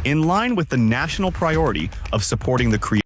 in line with the national priority of supporting the creation.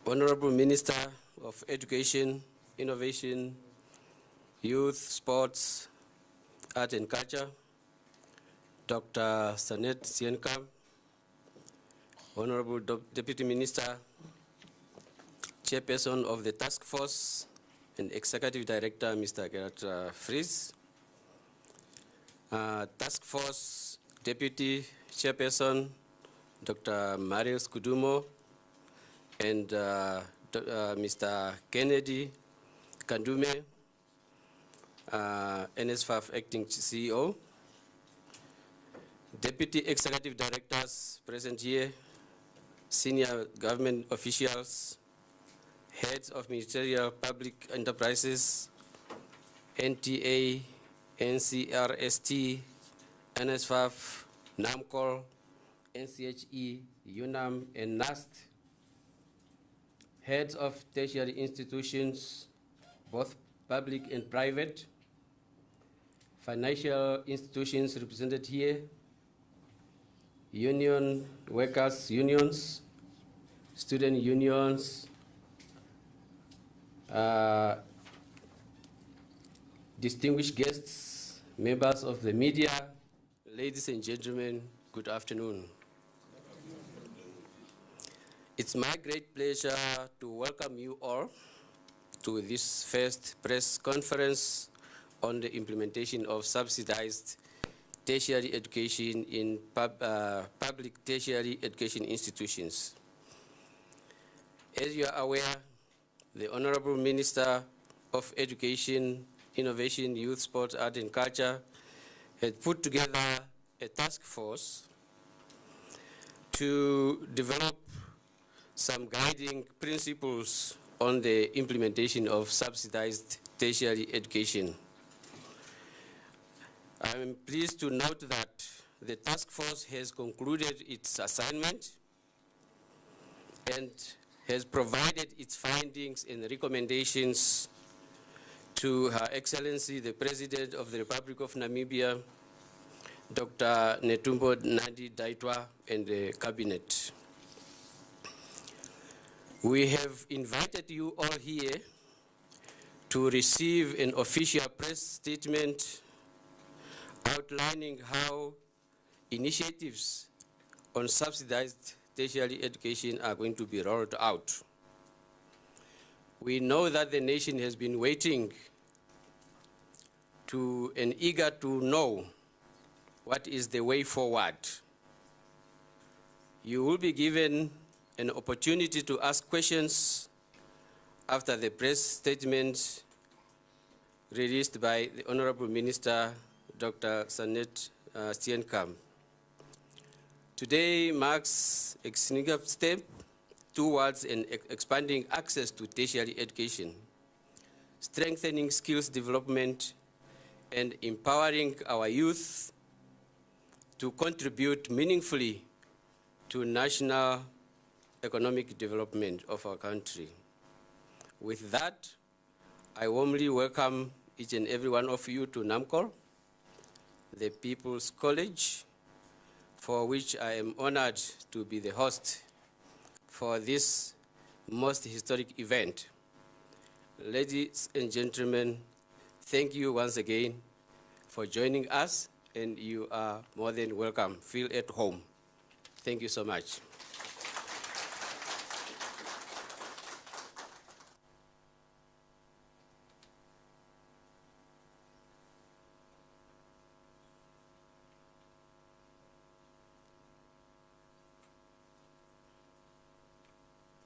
Honorable Minister of Education, Innovation, Youth, Sports, Art and Culture, Dr. Sanet Steenkamp, Honorable Deputy Minister, Chairperson of the Taskforce and Executive Director, Mr. Gerard Fries, Taskforce Deputy Chairperson, Dr. Marius Kudumo, and Mr. Kennedy Kandume, NSFAF Acting CEO, Deputy Executive Directors present here, senior government officials, heads of ministerial public enterprises, NTA, NCRST, NSFAF, NAMCOL, NCHE, UNAM, and NAST, heads of tertiary institutions, both public and private, financial institutions represented here, union workers unions, student unions, distinguished guests, members of the media, ladies and gentlemen, good afternoon. It's my great pleasure to welcome you all to this first press conference on the implementation of subsidized tertiary education in public tertiary education institutions. As you are aware, the Honorable Minister of Education, Innovation, Youth, Sport, Art and Culture had put together a task force to develop some guiding principles on the implementation of subsidized tertiary education. I am pleased to note that the task force has concluded its assignment and has provided its findings and recommendations to Her Excellency, the President of the Republic of Namibia, Dr. Netumbo Nandi-Ndaitwah, and the Cabinet. We have invited you all here to receive an official press statement outlining how initiatives on subsidized tertiary education are going to be rolled out. We know that the nation has been waiting and eager to know what is the way forward. You will be given an opportunity to ask questions after the press statement released by the Honorable Minister, Dr. Sanet Steenkamp. Today marks a significant step towards expanding access to tertiary education, strengthening skills development, and empowering our youth to contribute meaningfully to national economic development of our country. With that, I warmly welcome each and every one of you to NAMCOL, the People's College, for which I am honored to be the host for this most historic event. Ladies and gentlemen, thank you once again for joining us, and you are more than welcome. Feel at home. Thank you so much.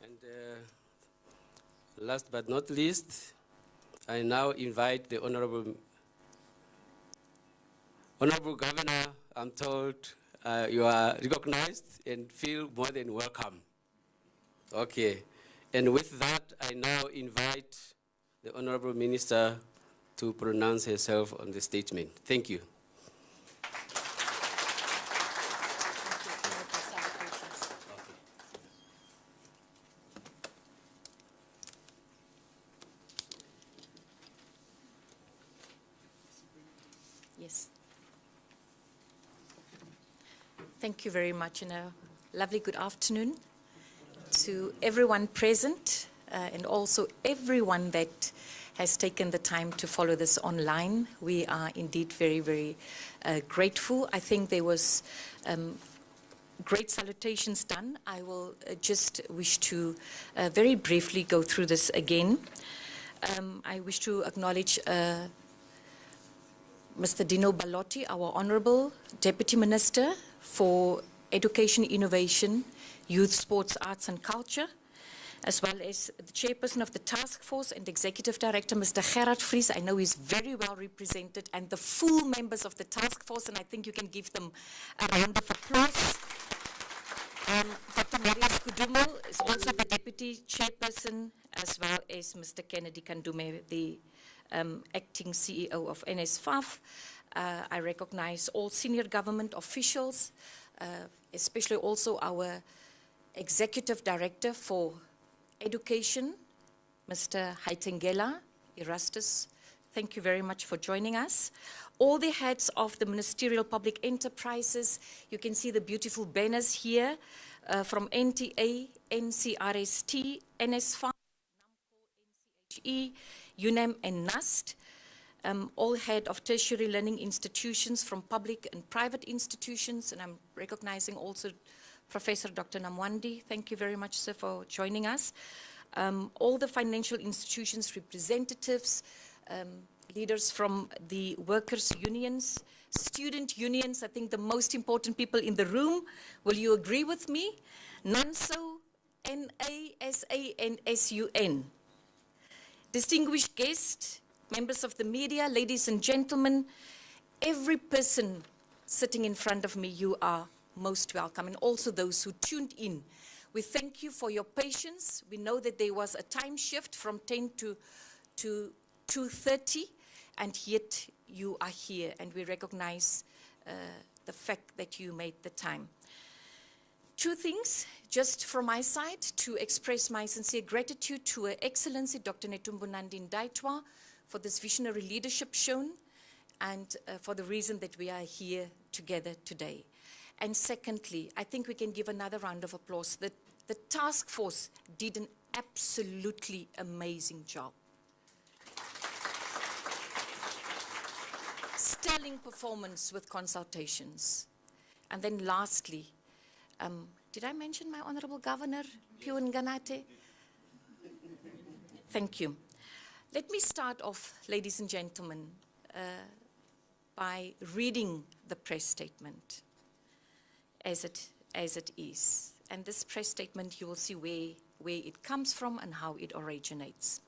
And last but not least, I now invite the Honorable Governor. I'm told you are recognized and feel more than welcome. Okay, and with that, I now invite the Honorable Minister to pronounce herself on the statement. Thank you. Yes. Thank you very much, and a lovely good afternoon to everyone present and also everyone that has taken the time to follow this online. We are indeed very, very grateful. I think there was great salutations done. I will just wish to very briefly go through this again. I wish to acknowledge Mr. Dino Balotti, our Honourable Deputy Minister for Education, Innovation, Youth, Sports, Arts and Culture, as well as the Chairperson of the Taskforce and Executive Director, Mr. Gerard Vries. I know he's very well represented, and the full members of the Taskforce, and I think you can give them a round of applause. Dr. Marius Kudumo is also the Deputy Chairperson, as well as Mr. Kennedy Kandume, the acting CEO of NSFAF. I recognize all senior government officials, especially also our Executive Director for Education, Mr. Haitengela Erastus. Thank you very much for joining us. All the heads of the ministerial public enterprises, you can see the beautiful banners here from NTA, NCRST, NSFAF, NCHE, UNAM and NUST, all head of tertiary learning institutions from public and private institutions, and I'm recognizing also Professor Dr. Namwandi. Thank you very much, sir, for joining us. All the financial institutions representatives, leaders from the workers' unions, student unions, I think the most important people in the room. Will you agree with me? NANSO, NASA, and SUN. Distinguished guests, members of the media, ladies and gentlemen, every person sitting in front of me, you are most welcome, and also those who tuned in. We thank you for your patience. We know that there was a time shift from 10 to 2:30, and yet you are here, and we recognize the fact that you made the time. Two things, just from my side, to express my sincere gratitude to Her Excellency Dr. Netumbo Nandi-Ndaitwah for this visionary leadership shown, and for the reason that we are here together today. And secondly, I think we can give another round of applause that the task force did an absolutely amazing job. Sterling performance with consultations. And then lastly, did I mention my Honorable Governor, Piun Ganate? Thank you. Let me start off, ladies and gentlemen, by reading the press statement as it is. And this press statement, you will see where it comes from and how it originates.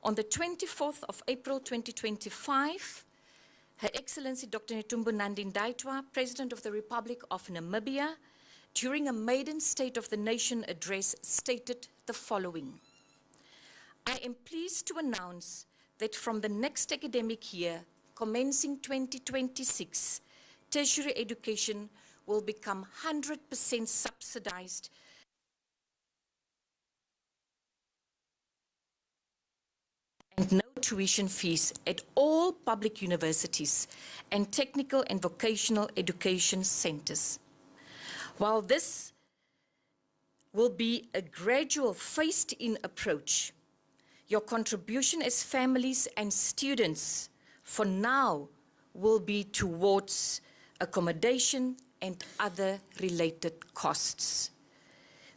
On the 24th of April 2025, Her Excellency Dr. Netumbo Nandi-Ndaitwah, President of the Republic of Namibia, during a maiden State of the Nation address, stated the following: I am pleased to announce that from the next academic year, commencing 2026, tertiary education will become 100% subsidized tuition fees at all public universities and technical and vocational education centers. While this will be a gradual phased-in approach, your contribution as families and students for now will be towards accommodation and other related costs.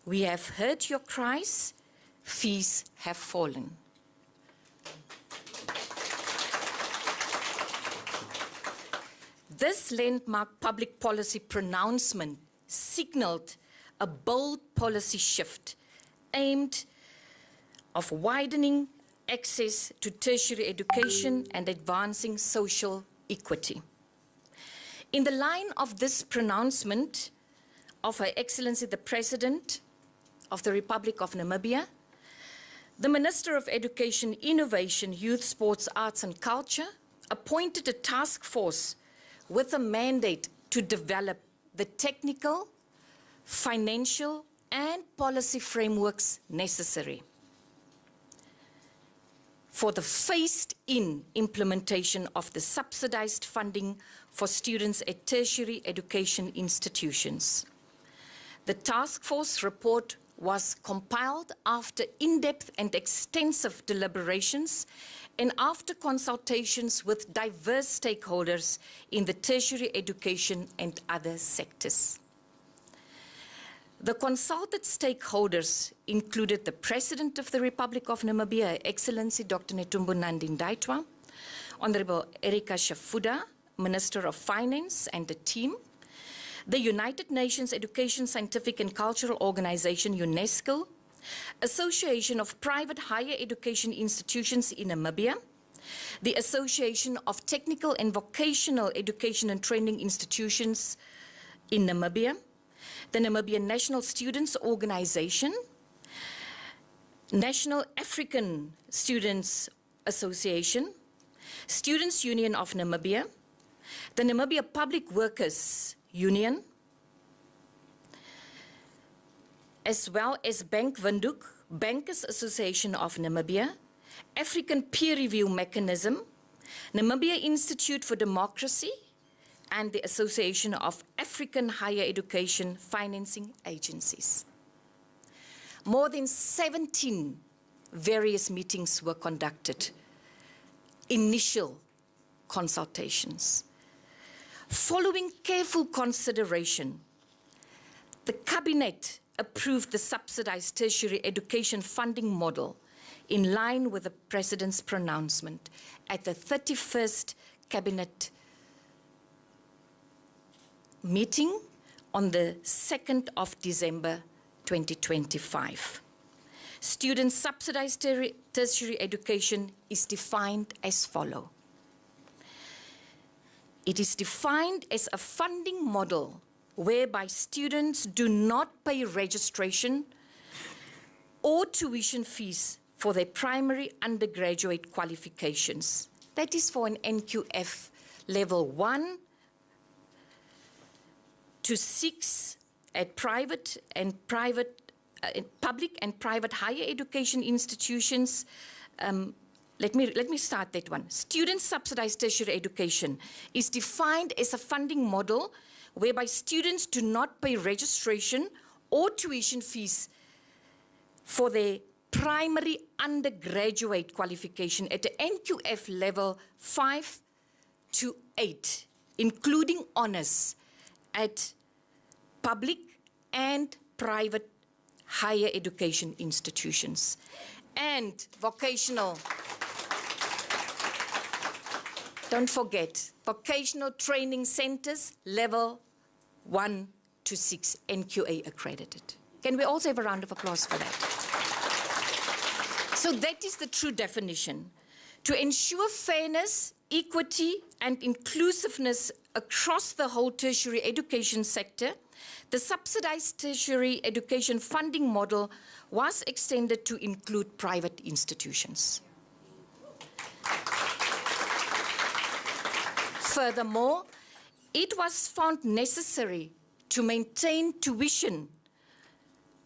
We have heard your cries, fees have fallen. This landmark public policy pronouncement signaled a bold policy shift aimed of widening access to tertiary education and advancing social equity. In the line of this pronouncement of Her Excellency the President of the Republic of Namibia, the Minister of Education, Innovation, Youth, Sports, Arts and Culture appointed a task force with a mandate to develop the technical, financial and policy frameworks necessary for the phased-in implementation of the subsidized funding for students at tertiary education institutions. The task force report was compiled after in-depth and extensive deliberations and after consultations with diverse stakeholders in the tertiary education and other sectors. The consulted stakeholders included the President of the Republic of Namibia, Her Excellency Dr. Netumbo Nandi-Ndaitwah, Honorable Erika Shafuda, Minister of Finance and the team, the United Nations Education, Scientific and Cultural Organization, UNESCO, Association of Private Higher Education Institutions in Namibia, the Association of Technical and Vocational Education and Training Institutions in Namibia, the Namibian National Students Organization, National African Students Association, Students Union of Namibia, the Namibia Public Workers Union, as well as Bank Windhoek, Bankers Association of Namibia, African Peer Review Mechanism, Namibia Institute for Democracy, and the Association of African Higher Education Financing Agencies. More than 17 various meetings were conducted, initial consultations. Following careful consideration, the Cabinet approved the subsidized tertiary education funding model in line with the President's pronouncement at the 31st Cabinet meeting on the 2nd of December 2025. Student subsidized tertiary education is defined as follows. It is defined as a funding model whereby students do not pay registration or tuition fees for their primary undergraduate qualifications. That is for an NQF level 1 to 6 at public and private higher education institutions. Let me start that one. Student subsidized tertiary education is defined as a funding model whereby students do not pay registration or tuition fees for their primary undergraduate qualification at the NQF level 5 to 8, including honors at public and private higher education institutions and vocational. Don't forget, vocational training centers, level 1 to 6, NQA accredited. Can we also have a round of applause for that? So that is the true definition. To ensure fairness, equity, and inclusiveness across the whole tertiary education sector, the subsidized tertiary education funding model was extended to include private institutions. Furthermore, it was found necessary to maintain tuition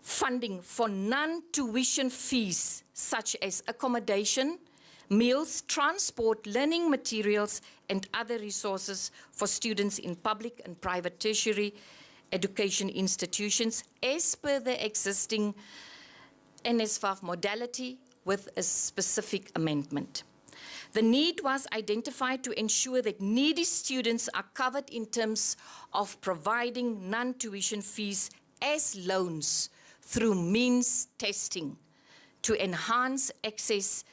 funding for non-tuition fees such as accommodation, meals, transport, learning materials, and other resources for students in public and private tertiary education institutions as per the existing NS5 modality with a specific amendment. The need was identified to ensure that needy students are covered in terms of providing non-tuition fees as loans through means testing to enhance access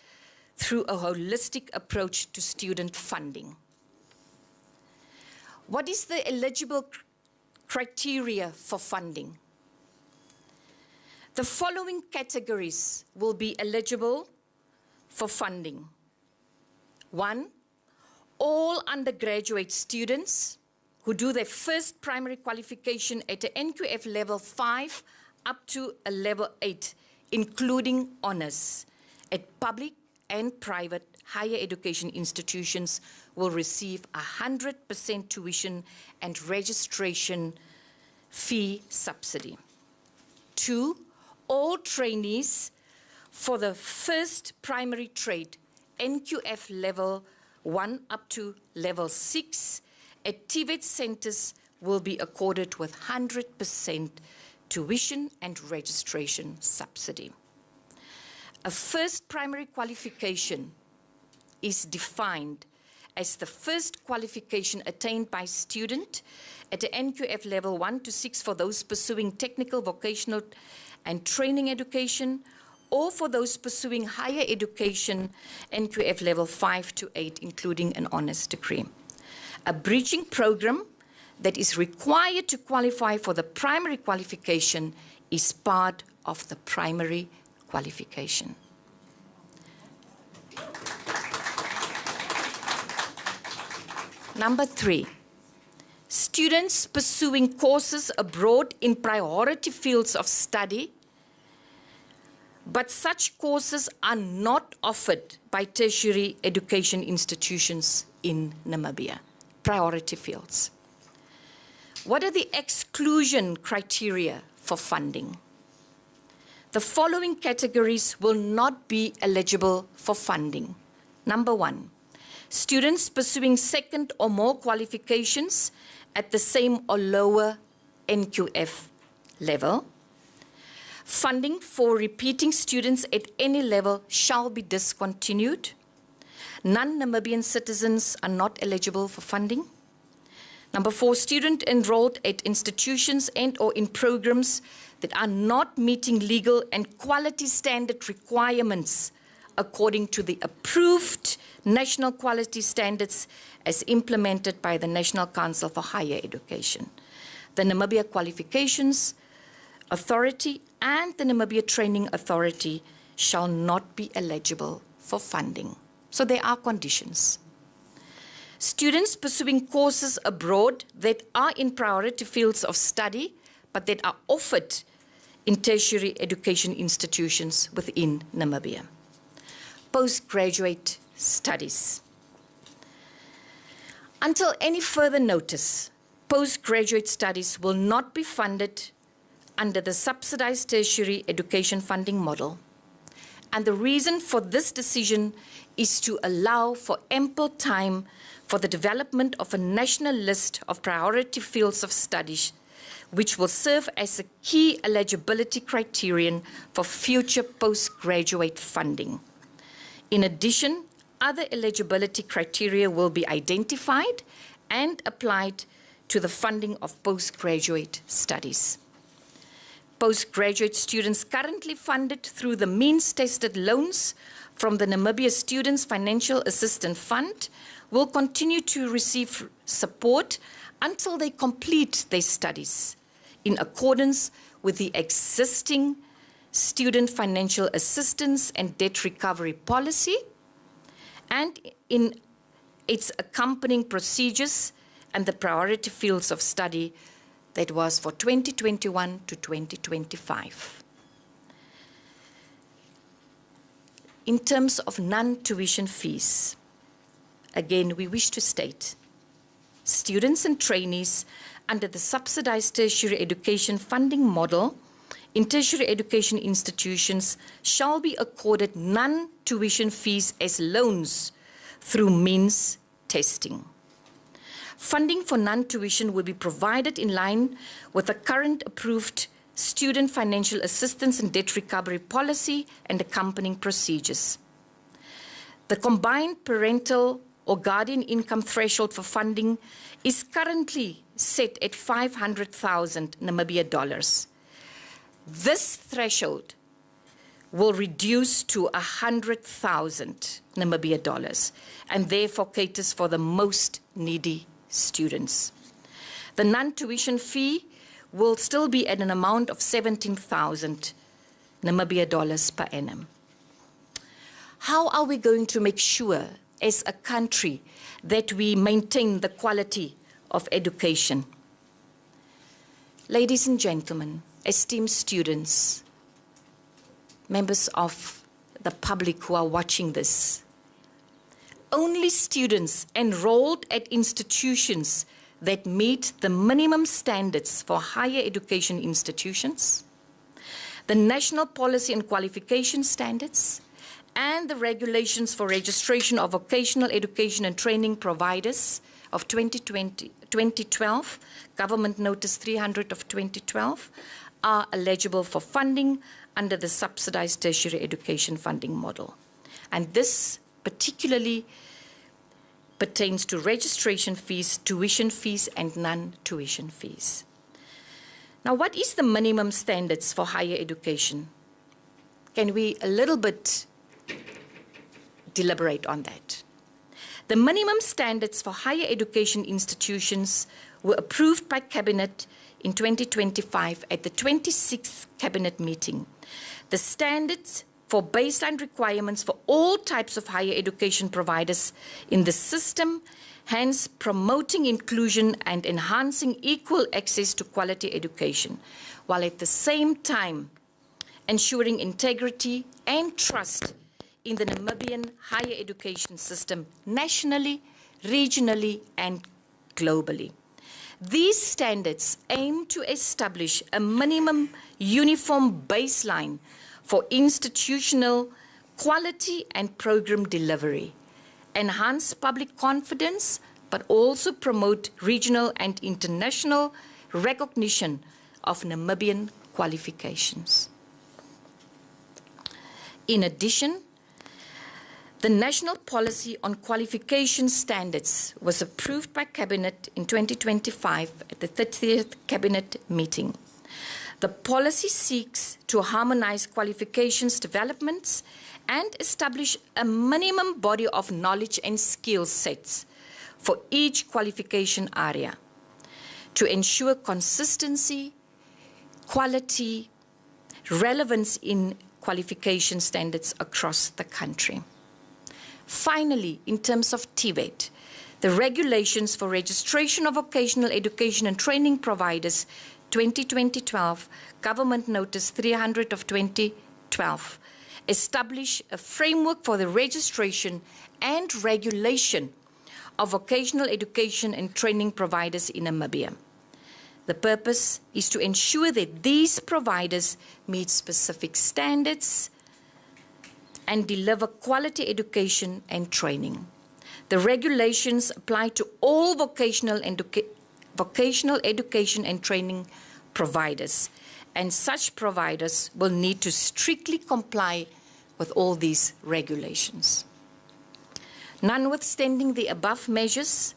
through a holistic approach to student funding. What is the eligible criteria for funding? The following categories will be eligible for funding. 1, all undergraduate students who do their first primary qualification at a NQF level 5 up to a level 8, including honors at public and private higher education institutions will receive 100% tuition and registration fee subsidy. 2, all trainees for the first primary trade, NQF level 1 up to level 6, at TVET centers will be accorded with 100% tuition and registration subsidy. A first primary qualification is defined as the first qualification attained by student at the NQF level 1 to 6 for those pursuing technical, vocational, and training education, or for those pursuing higher education, NQF level 5 to 8, including an honors degree. A bridging program that is required to qualify for the primary qualification is part of the primary qualification. Number 3, students pursuing courses abroad in priority fields of study, but such courses are not offered by tertiary education institutions in Namibia. Priority fields. What are the exclusion criteria for funding? The following categories will not be eligible for funding. Number 1, students pursuing second or more qualifications at the same or lower NQF level. Funding for repeating students at any level shall be discontinued. Non-Namibian citizens are not eligible for funding. Number 4, student enrolled at institutions and or in programs that are not meeting legal and quality standard requirements according to the approved national quality standards as implemented by the National Council for Higher Education, the Namibia Qualifications Authority and the Namibia Training Authority shall not be eligible for funding. So there are conditions. Students pursuing courses abroad that are in priority fields of study, but that are offered in tertiary education institutions within Namibia. Postgraduate studies. Until any further notice, postgraduate studies will not be funded under the subsidized tertiary education funding model. And the reason for this decision is to allow for ample time for the development of a national list of priority fields of studies, which will serve as a key eligibility criterion for future postgraduate funding. In addition, other eligibility criteria will be identified and applied to the funding of postgraduate studies. Postgraduate students currently funded through the means-tested loans from the Namibia Students Financial Assistance Fund will continue to receive support until they complete their studies in accordance with the existing student financial assistance and debt recovery policy and in its accompanying procedures and the priority fields of study that was for 2021 to 2025. In terms of non-tuition fees, again, we wish to state, students and trainees under the subsidized tertiary education funding model in tertiary education institutions shall be accorded non-tuition fees as loans through means testing. Funding for non-tuition will be provided in line with the current approved student financial assistance and debt recovery policy and accompanying procedures. The combined parental or guardian income threshold for funding is currently set at 500,000 Namibia dollars. This threshold will reduce to 100,000 Namibia dollars and therefore caters for the most needy students. The non-tuition fee will still be at an amount of 17,000 Namibia dollars per annum. How are we going to make sure as a country that we maintain the quality of education? Ladies and gentlemen, esteemed students, members of the public who are watching this, only students enrolled at institutions that meet the minimum standards for higher education institutions, the national policy and qualification standards, and the regulations for registration of vocational education and training providers of 2012, Government Notice 300 of 2012, are eligible for funding under the Subsidized Tertiary Education Funding Model. And this particularly pertains to registration fees, tuition fees, and non-tuition fees. Now, what is the minimum standards for higher education? Can we a little bit deliberate on that? The minimum standards for higher education institutions were approved by Cabinet in 2025 at the 26th Cabinet meeting. The standards for baseline requirements for all types of higher education providers in the system, hence promoting inclusion and enhancing equal access to quality education, while at the same time ensuring integrity and trust in the Namibian higher education system nationally, regionally, and globally. These standards aim to establish a minimum uniform baseline for institutional quality and program delivery, enhance public confidence, but also promote regional and international recognition of Namibian qualifications. In addition, the National Policy on Qualification Standards was approved by Cabinet in 2025 at the 30th Cabinet meeting. The policy seeks to harmonize qualifications developments and establish a minimum body of knowledge and skill sets for each qualification area to ensure consistency, quality, relevance in qualification standards across the country. Finally, in terms of TVET, the regulations for registration of vocational education and training providers 2012, Government Notice 300 of 2012, establish a framework for the registration and regulation of vocational education and training providers in Namibia. The purpose is to ensure that these providers meet specific standards and deliver quality education and training. The regulations apply to all vocational education and training providers, and such providers will need to strictly comply with all these regulations. Notwithstanding the above measures,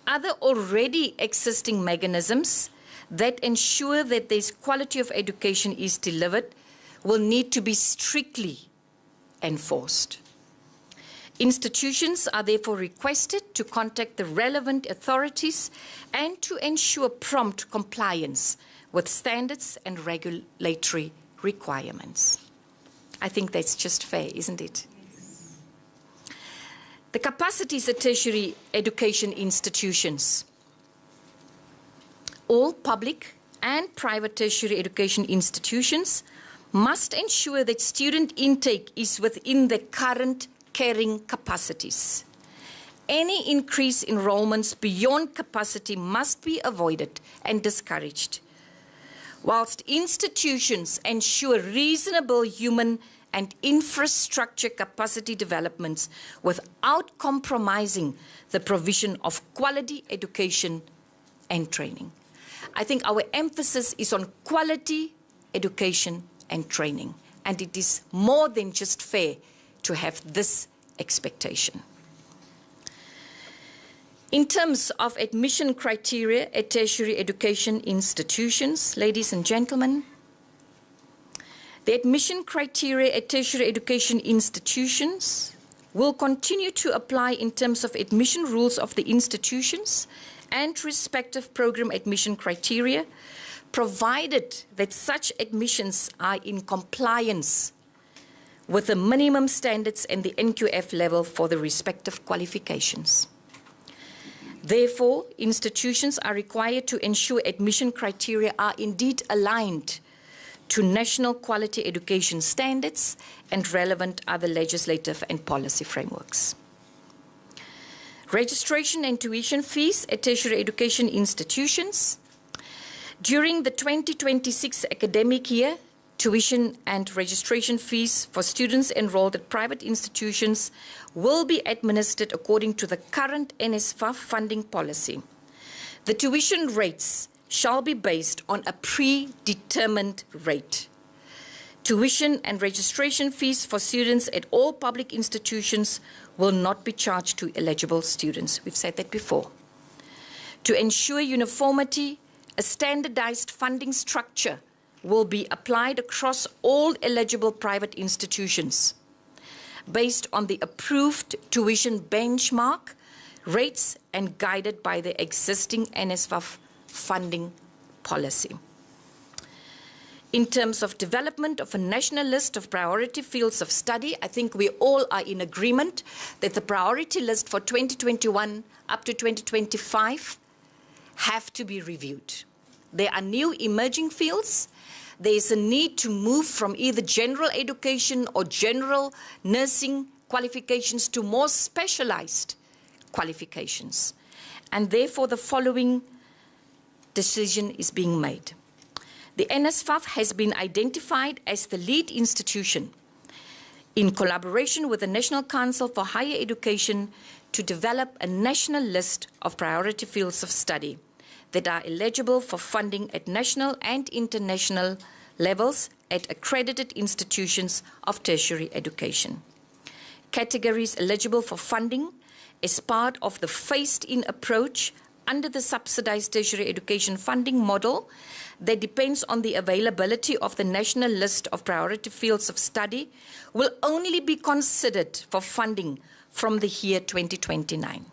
other already existing mechanisms that ensure that this quality of education is delivered will need to be strictly enforced. Institutions are therefore requested to contact the relevant authorities and to ensure prompt compliance with standards and regulatory requirements. I think that's just fair, isn't it? Yes. The capacities at tertiary education institutions. All public and private tertiary education institutions must ensure that student intake is within the current carrying capacities. Any increase in enrollments beyond capacity must be avoided and discouraged. whilst institutions ensure reasonable human and infrastructure capacity developments without compromising the provision of quality education and training. I think our emphasis is on quality education and training, and it is more than just fair to have this expectation. In terms of admission criteria at tertiary education institutions, ladies and gentlemen, the admission criteria at tertiary education institutions will continue to apply in terms of admission rules of the institutions and respective program admission criteria, provided that such admissions are in compliance with the minimum standards and the NQF level for the respective qualifications. Therefore, institutions are required to ensure admission criteria are indeed aligned to national quality education standards and relevant other legislative and policy frameworks. Registration and tuition fees at tertiary education institutions. During the 2026 academic year, tuition and registration fees for students enrolled at private institutions will be administered according to the current NSFAF funding policy. The tuition rates shall be based on a predetermined rate. Tuition and registration fees for students at all public institutions will not be charged to eligible students. We've said that before. To ensure uniformity, a standardized funding structure will be applied across all eligible private institutions based on the approved tuition benchmark rates and guided by the existing NSFAF funding policy. In terms of development of a national list of priority fields of study, I think we all are in agreement that the priority list for 2021 up to 2025 have to be reviewed. There are new emerging fields. There is a need to move from either general education or general nursing qualifications to more specialized qualifications. And therefore, the following decision is being made. The NSFAF has been identified as the lead institution in collaboration with the National Council for Higher Education to develop a national list of priority fields of study that are eligible for funding at national and international levels at accredited institutions of tertiary education. Categories eligible for funding as part of the phased-in approach under the subsidized tertiary education funding model that depends on the availability of the national list of priority fields of study will only be considered for funding from the year 2029.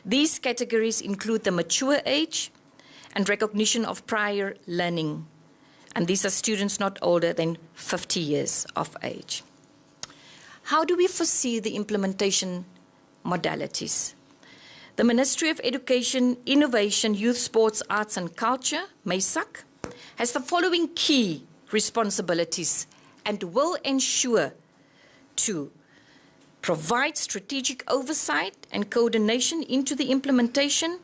These categories include the mature age and recognition of prior learning, and these are students not older than 50 years of age. How do we foresee the implementation modalities? The Ministry of Education, Innovation, Youth, Sports, Arts and Culture, MASAC, has the following key responsibilities and will ensure to provide strategic oversight and coordination into the implementation,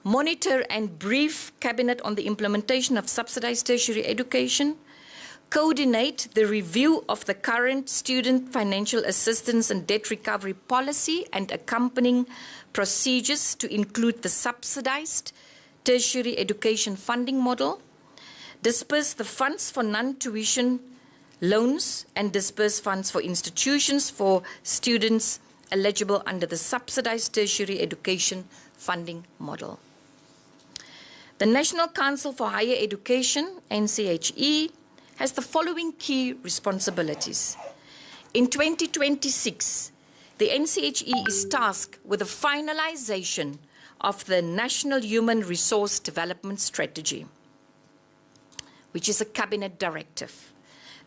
monitor and brief Cabinet on the implementation of subsidized tertiary education, coordinate the review of the current student financial assistance and debt recovery policy and accompanying procedures to include the subsidized tertiary education funding model, disperse the funds for non-tuition loans and disperse funds for institutions for students eligible under the subsidized tertiary education funding model. The National Council for Higher Education, NCHE, has the following key responsibilities. In 2026, the NCHE is tasked with the finalization of the National Human Resource Development Strategy, which is a cabinet directive.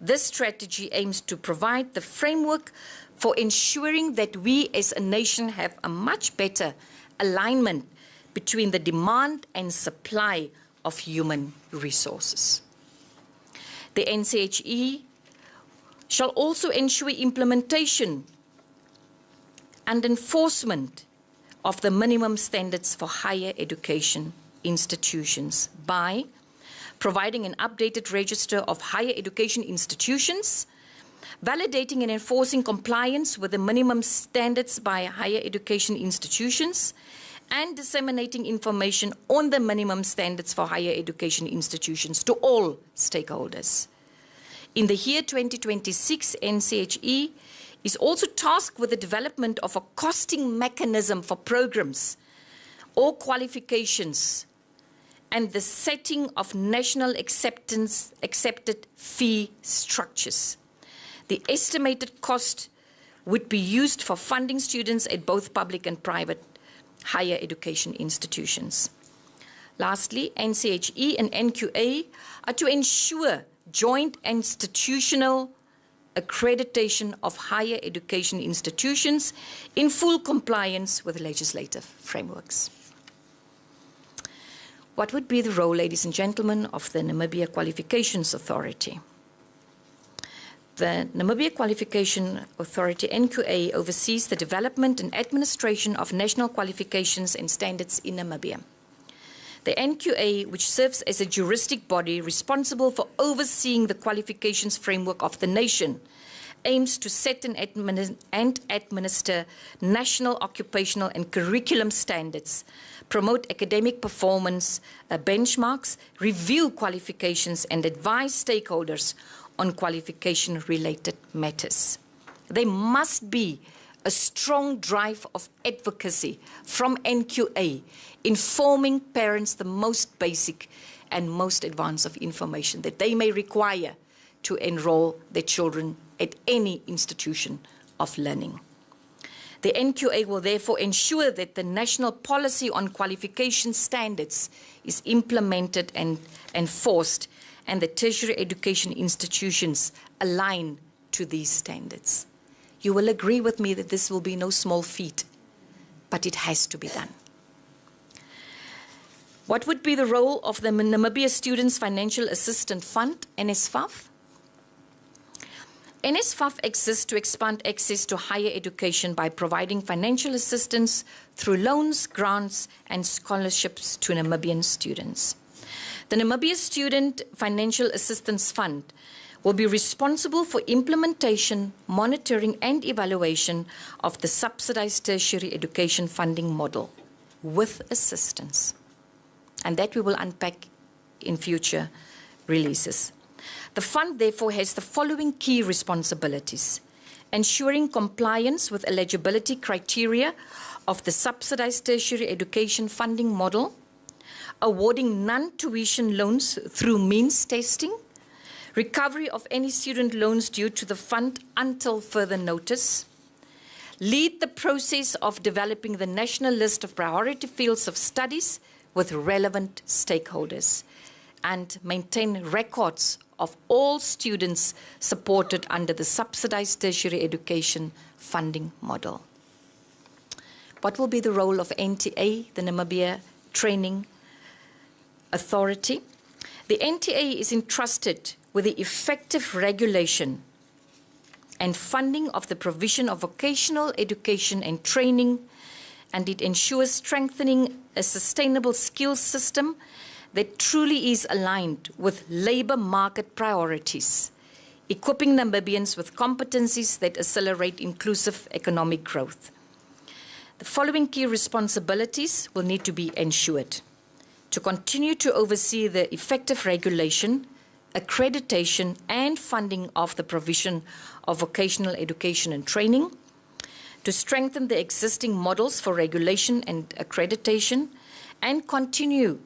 This strategy aims to provide the framework for ensuring that we as a nation have a much better alignment between the demand and supply of human resources. The NCHE shall also ensure implementation and enforcement of the minimum standards for higher education institutions by providing an updated register of higher education institutions, validating and enforcing compliance with the minimum standards by higher education institutions, and disseminating information on the minimum standards for higher education institutions to all stakeholders. In the year 2026, NCHE is also tasked with the development of a costing mechanism for programs or qualifications and the setting of national accepted fee structures. The estimated cost would be used for funding students at both public and private higher education institutions. Lastly, NCHE and NQA are to ensure joint institutional accreditation of higher education institutions in full compliance with legislative frameworks. What would be the role, ladies and gentlemen, of the Namibia Qualifications Authority? The Namibia Qualification Authority, NQA, oversees the development and administration of national qualifications and standards in Namibia. The NQA, which serves as a juristic body responsible for overseeing the qualifications framework of the nation, aims to set and administer national occupational and curriculum standards, promote academic performance benchmarks, review qualifications, and advise stakeholders on qualification-related matters. There must be a strong drive of advocacy from NQA, informing parents the most basic and most advanced of information that they may require to enroll their children at any institution of learning. The NQA will therefore ensure that the national policy on qualification standards is implemented and enforced, and the tertiary education institutions align to these standards. You will agree with me that this will be no small feat, but it has to be done. What would be the role of the Namibia Students Financial Assistance Fund, NSFAF? NSFAF exists to expand access to higher education by providing financial assistance through loans, grants, and scholarships to Namibian students. The Namibia Student Financial Assistance Fund will be responsible for implementation, monitoring, and evaluation of the subsidized tertiary education funding model with assistance. And that we will unpack in future releases. The fund, therefore, has the following key responsibilities: ensuring compliance with eligibility criteria of the subsidized tertiary education funding model, awarding non-tuition loans through means testing, recovery of any student loans due to the fund until further notice, lead the process of developing the national list of priority fields of studies with relevant stakeholders, and maintain records of all students supported under the subsidized tertiary education funding model. What will be the role of NTA, the Namibia Training Authority? The NTA is entrusted with the effective regulation and funding of the provision of vocational education and training, and it ensures strengthening a sustainable skills system that truly is aligned with labor market priorities, equipping Namibians with competencies that accelerate inclusive economic growth. The following key responsibilities will need to be ensured: to continue to oversee the effective regulation, accreditation, and funding of the provision of vocational education and training, to strengthen the existing models for regulation and accreditation, and continue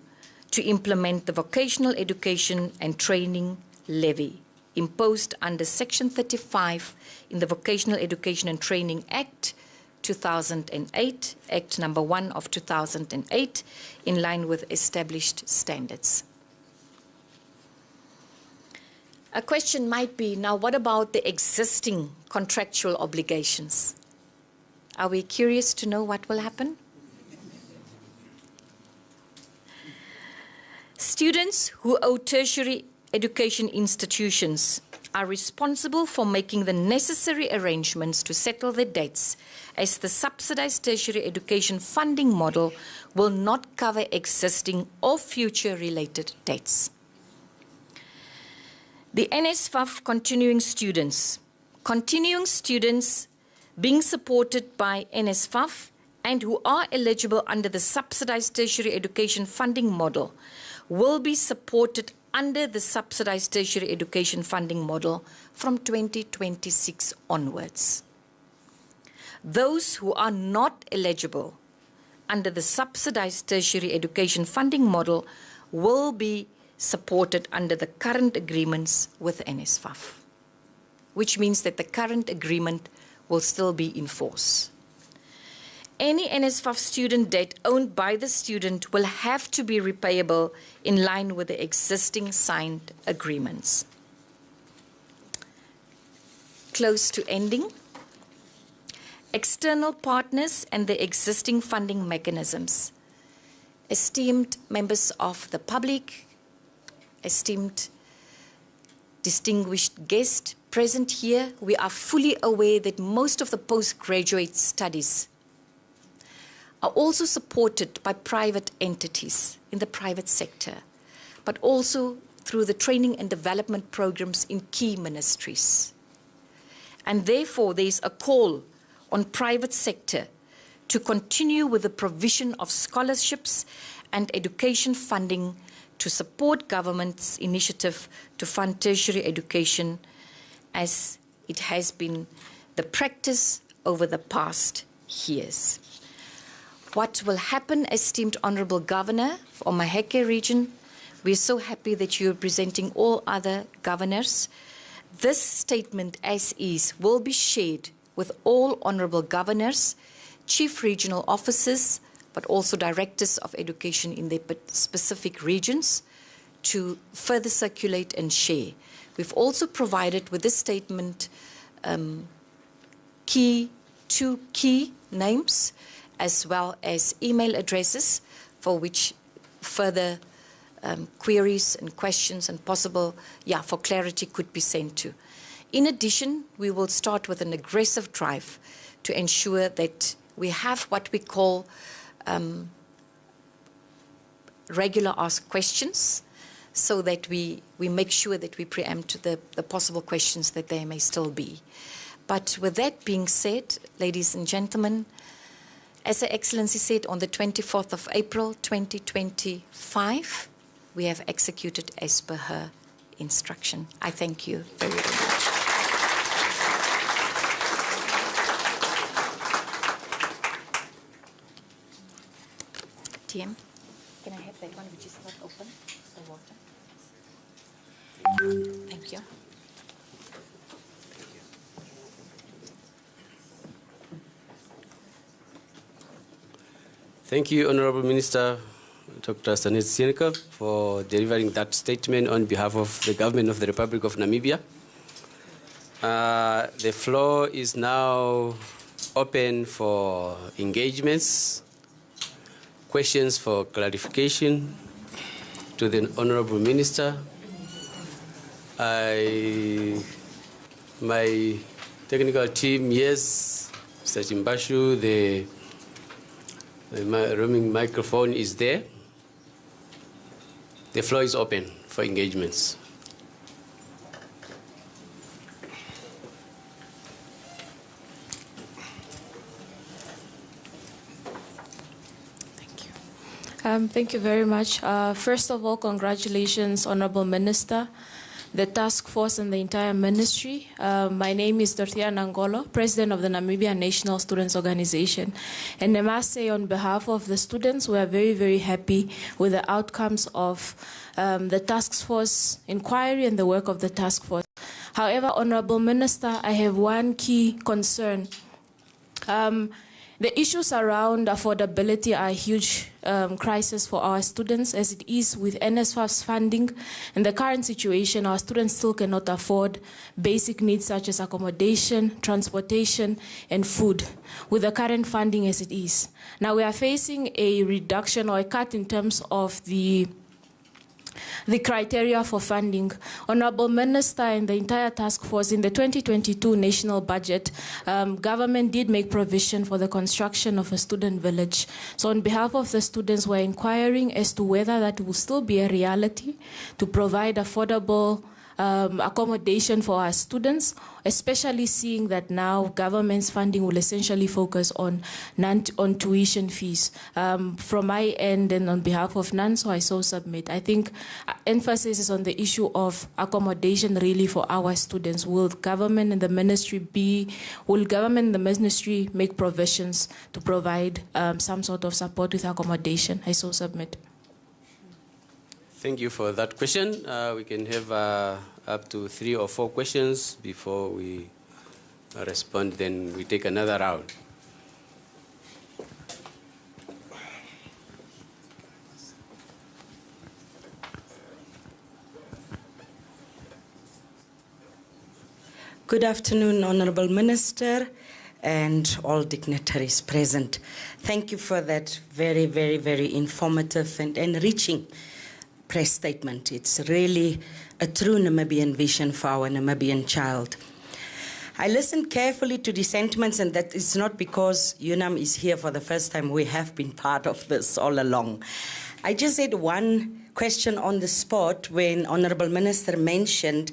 to implement the vocational education and training levy imposed under Section 35 in the Vocational Education and Training Act 2008, Act number 1 of 2008, in line with established standards. A question might be, now what about the existing contractual obligations? Are we curious to know what will happen? Students who owe tertiary education institutions are responsible for making the necessary arrangements to settle their debts, as the subsidized tertiary education funding model will not cover existing or future related debts. The NSFAF continuing students being supported by NSFAF and who are eligible under the Subsidised Tertiary Education Funding Model will be supported under the Subsidised Tertiary Education Funding Model from 2026 onwards. Those who are not eligible under the Subsidised Tertiary Education Funding Model will be supported under the current agreements with NSFAF, which means that the current agreement will still be in force. Any NSFAF student debt owned by the student will have to be repayable in line with the existing signed agreements. Close to ending. External partners and the existing funding mechanisms. Esteemed members of the public, esteemed distinguished guests present here, we are fully aware that most of the postgraduate studies are also supported by private entities in the private sector, but also through the training and development programs in key ministries. And therefore, there is a call on private sector to continue with the provision of scholarships and education funding to support government's initiative to fund tertiary education, as it has been the practice over the past years. What will happen, esteemed Honourable Governor for Maheke region? We're so happy that you're presenting all other governors. This statement as is will be shared with all Honourable Governors, Chief Regional Officers, but also Directors of Education in their specific regions to further circulate and share. We've also provided with this statement two key names as well as email addresses for which further queries and questions and possible, for clarity could be sent to. In addition, we will start with an aggressive drive to ensure that we have what we call regular asked questions, so that we make sure that we preempt the possible questions that there may still be. But with that being said, ladies and gentlemen, as Her Excellency said, on the 24th of April 2025, we have executed as per her instruction. I thank you very, very much. TM, can I have that one which is not open, the water? Thank you. Thank you, Honourable Minister, Dr. Sanet Steenkamp, for delivering that statement on behalf of the Government of the Republic of Namibia. The floor is now open for engagements, questions for clarification to the Honourable Minister. My technical team, yes, Mr. Chimbashu, the roaming microphone is there. The floor is open for engagements. Thank you very much. First of all, congratulations, Honourable Minister, the task force and the entire ministry. My name is Dorothea Nangolo, President of the Namibia National Students Organization. And I must say, on behalf of the students, we are very, very happy with the outcomes of the task force inquiry and the work of the task force. However, Honourable Minister, I have one key concern. The issues around affordability are a huge crisis for our students, as it is with NSFAF's funding. In the current situation, our students still cannot afford basic needs such as accommodation, transportation, and food, with the current funding as it is. Now, we are facing a reduction or a cut in terms of the criteria for funding. Honourable Minister and the entire task force, in the 2022 national budget, government did make provision for the construction of a student village. So on behalf of the students, we're inquiring as to whether that will still be a reality to provide affordable accommodation for our students, especially seeing that now government's funding will essentially focus on tuition fees. From my end and on behalf of NANSO, I so submit. I think emphasis is on the issue of accommodation really for our students. Will government and the ministry make provisions to provide some sort of support with accommodation? I so submit. Thank you for that question. We can have up to 3 or 4 questions before we respond, then we take another round. Good afternoon, Honorable Minister and all dignitaries present. Thank you for that very, very, very informative and enriching press statement. It's really a true Namibian vision for our Namibian child. I listened carefully to the sentiments, and that is not because UNAM is here for the first time. We have been part of this all along. I just had one question on the spot when Honorable Minister mentioned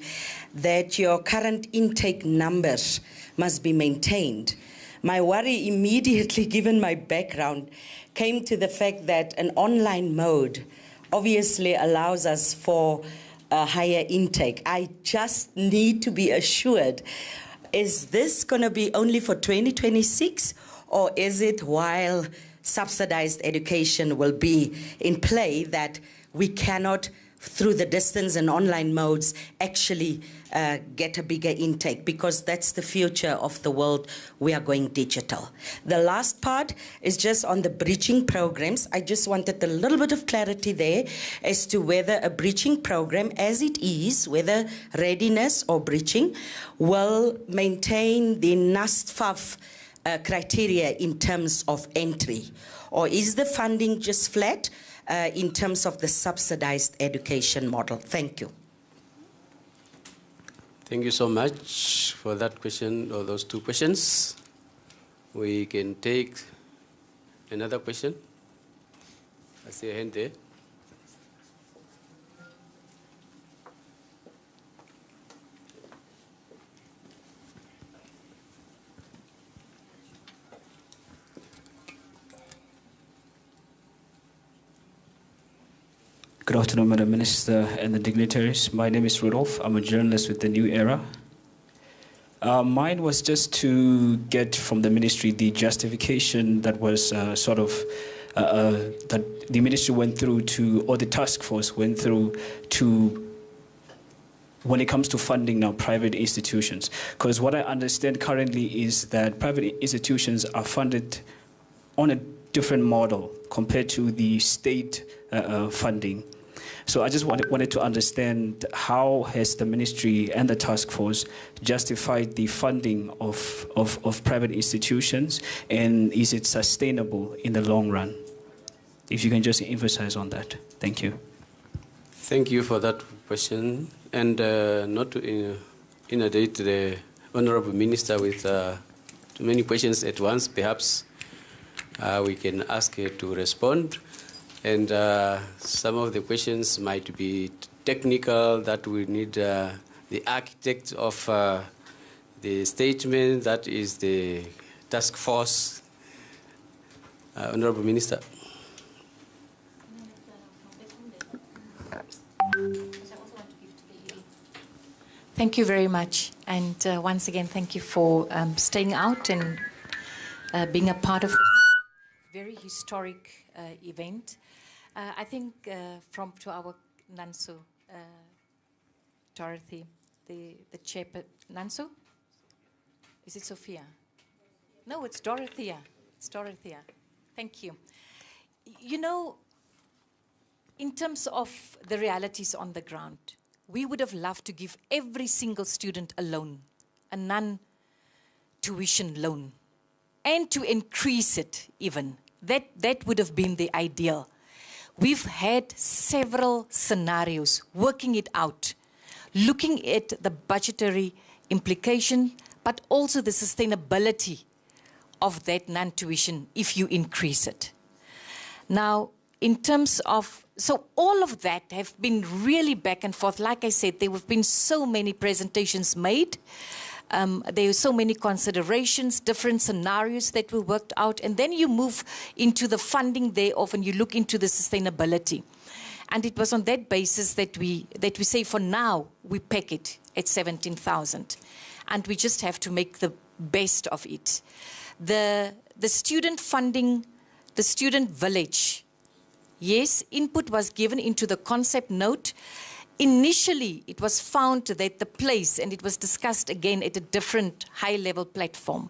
that your current intake numbers must be maintained. My worry immediately, given my background, came to the fact that an online mode obviously allows us for a higher intake. I just need to be assured, is this going to be only for 2026, or is it while subsidized education will be in play that we cannot, through the distance and online modes, actually get a bigger intake, because that's the future of the world. We are going digital. The last part is just on the bridging programs. I just wanted a little bit of clarity there as to whether a bridging program, as it is, whether readiness or bridging, will maintain the NASFAF criteria in terms of entry, or is the funding just flat in terms of the subsidized education model? Thank you. Thank you so much for that question, or those 2 questions. We can take another question. I see a hand there. Good afternoon, Madam Minister and the dignitaries. My name is Rudolph. I'm a journalist with the New Era. Mine was just to get from the ministry the justification that was that the ministry went through to, or the task force went through to, when it comes to funding now private institutions. Because what I understand currently is that private institutions are funded on a different model compared to the state funding. So I just wanted to understand, how has the ministry and the task force justified the funding of private institutions, and is it sustainable in the long run? If you can just emphasize on that. Thank you. Thank you for that question. And not to inundate the Honorable Minister with too many questions at once, perhaps we can ask her to respond. And some of the questions might be technical, that we need the architect of the statement, that is the task force. Honorable Minister. Thank you very much. And once again, thank you for staying out and being a part of this very historic event. I think to our NANSO, Dorothy, the chairperson, NANSO? Is it Sophia? No, it's Dorothea. It's Dorothea. Thank you. You know, in terms of the realities on the ground, we would have loved to give every single student a loan, a non-tuition loan, and to increase it even. That would have been the ideal. We've had several scenarios, working it out, looking at the budgetary implication, but also the sustainability of that non-tuition if you increase it. Now, in terms of So all of that have been really back and forth. Like I said, there have been so many presentations made. There are so many considerations, different scenarios that were worked out. And then you move into the funding thereof and you look into the sustainability. And it was on that basis that we say for now, we peg it at 17,000. And we just have to make the best of it. The student funding, the student village, yes, input was given into the concept note. Initially, it was found that the place, and it was discussed again at a different high-level platform,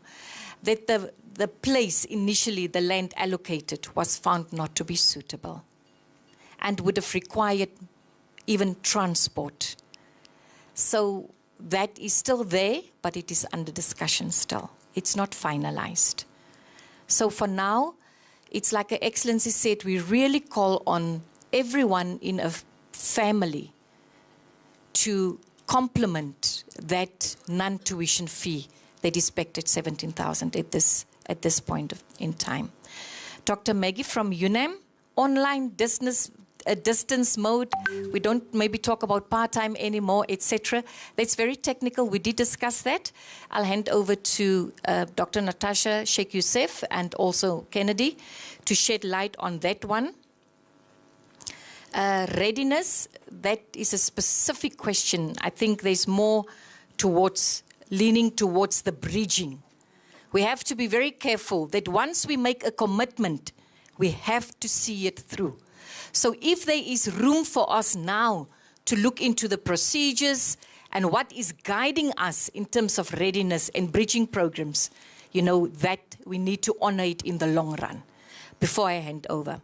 that the place initially, the land allocated, was found not to be suitable and would have required even transport. So that is still there, but it is under discussion still. It's not finalized. So for now, it's like Her Excellency said, we really call on everyone in a family to complement that non-tuition fee that is pegged at 17,000 at this point in time. Dr. Maggie from UNAM, online distance mode, we don't maybe talk about part-time anymore, etc. That's very technical. We did discuss that. I'll hand over to Dr. Natasha Sheikh Youssef and also Kennedy to shed light on that one. Readiness, that is a specific question. I think there's more leaning towards the bridging. We have to be very careful that once we make a commitment, we have to see it through. So if there is room for us now to look into the procedures and what is guiding us in terms of readiness and bridging programs, you know, that we need to honor it in the long run. Before I hand over.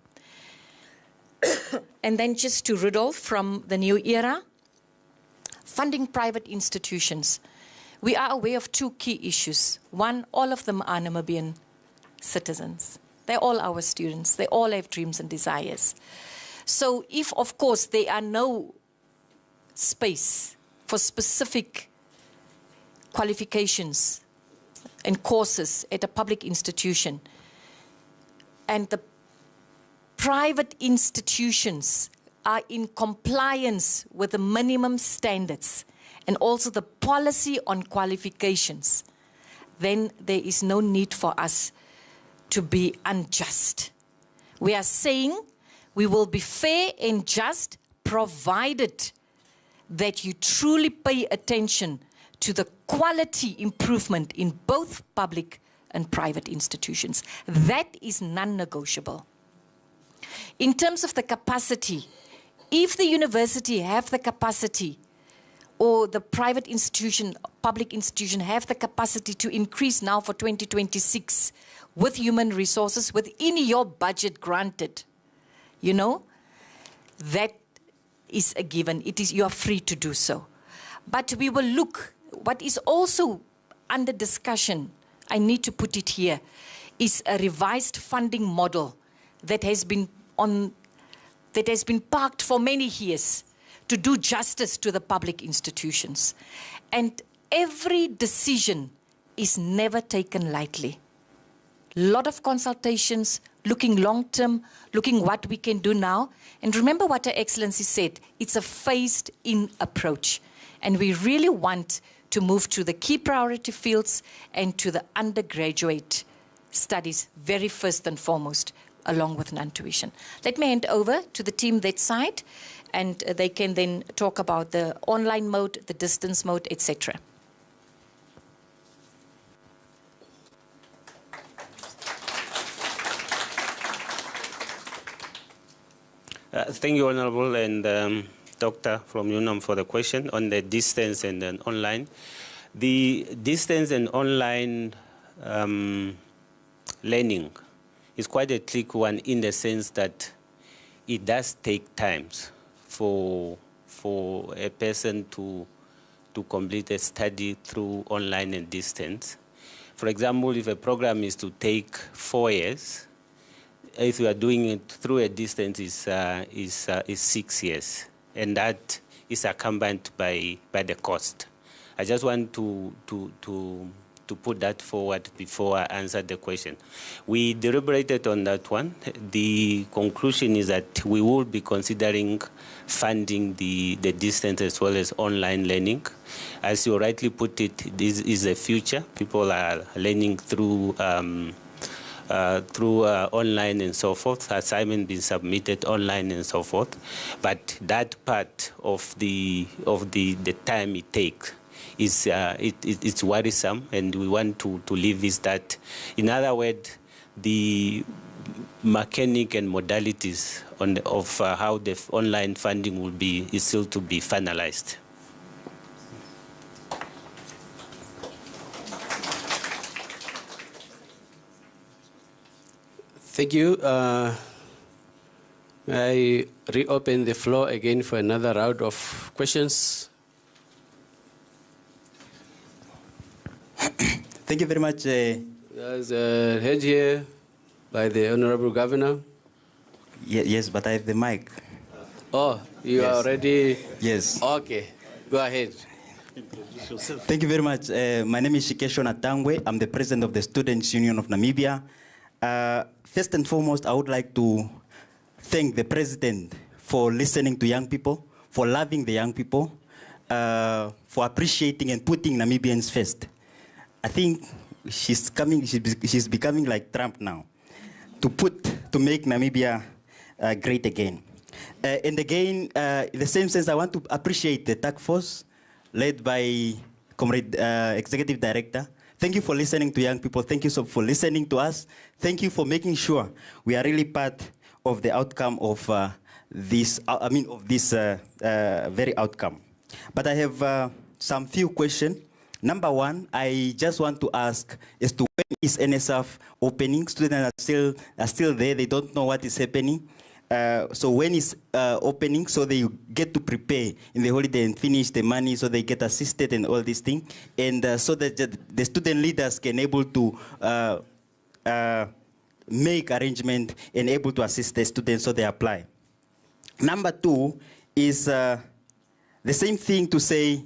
And then just to Rudolph from the New Era, funding private institutions. We are aware of two key issues. One, all of them are Namibian citizens. They're all our students. They all have dreams and desires. So if, of course, there are no space for specific qualifications and courses at a public institution, and the private institutions are in compliance with the minimum standards and also the policy on qualifications, then there is no need for us to be unjust. We are saying we will be fair and just provided that you truly pay attention to the quality improvement in both public and private institutions. That is non-negotiable. In terms of the capacity, if the university have the capacity or the private institution, public institution have the capacity to increase now for 2026 with human resources within your budget granted, you know, that is a given. It is, you are free to do so. But we will look, what is also under discussion, I need to put it here, is a revised funding model that has been parked for many years to do justice to the public institutions. And every decision is never taken lightly. A lot of consultations, looking long-term, looking what we can do now. And remember what Her Excellency said, it's a phased-in approach. And we really want to move to the key priority fields and to the undergraduate studies, very first and foremost, along with non-tuition. Let me hand over to the team that side, and they can then talk about the online mode, the distance mode, etc. Thank you, Honorable, and Doctor from UNAM for the question on the distance and then online. The distance and online learning is quite a tricky one in the sense that it does take time for a person to complete a study through online and distance. For example, if a program is to take 4 years, if you are doing it through a distance, is 6 years, and that is accompanied by the cost. I just want to to put that forward before I answer the question. We deliberated on that one. The conclusion is that we will be considering funding the distance as well as online learning. As you rightly put it, this is a future. People are learning through online and so forth, assignment being submitted online and so forth. But that part of the time it takes is it's worrisome, and we want to leave this that. In other words, the mechanic and modalities of how the online funding will be is still to be finalized. Thank you. I reopen the floor again for another round of questions. Thank you very much. There's a head here by the Honorable Governor. Yes, but I have the mic. Oh, you Yes. are already? Yes. Okay, go ahead. Thank you very much. My name is Shikesho Natangwe. I'm the president of the Students' Union of Namibia. First and foremost, I would like to thank the president for listening to young people, for loving the young people, for appreciating and putting Namibians first. I think she's becoming like Trump now, to make Namibia great again. And again, in the same sense, I want to appreciate the Taskforce led by Comrade Executive Director. Thank you for listening to young people. Thank you for listening to us. Thank you for making sure we are really part of the outcome of this very outcome. But I have some few questions. Number one, I just want to ask as to when is NSF opening? Students are still there. They don't know what is happening. So when is opening, so they get to prepare in the holiday and finish the money, so they get assisted and all these things, and so that the student leaders can able to make arrangement and able to assist the students so they apply. Number two is the same thing to say,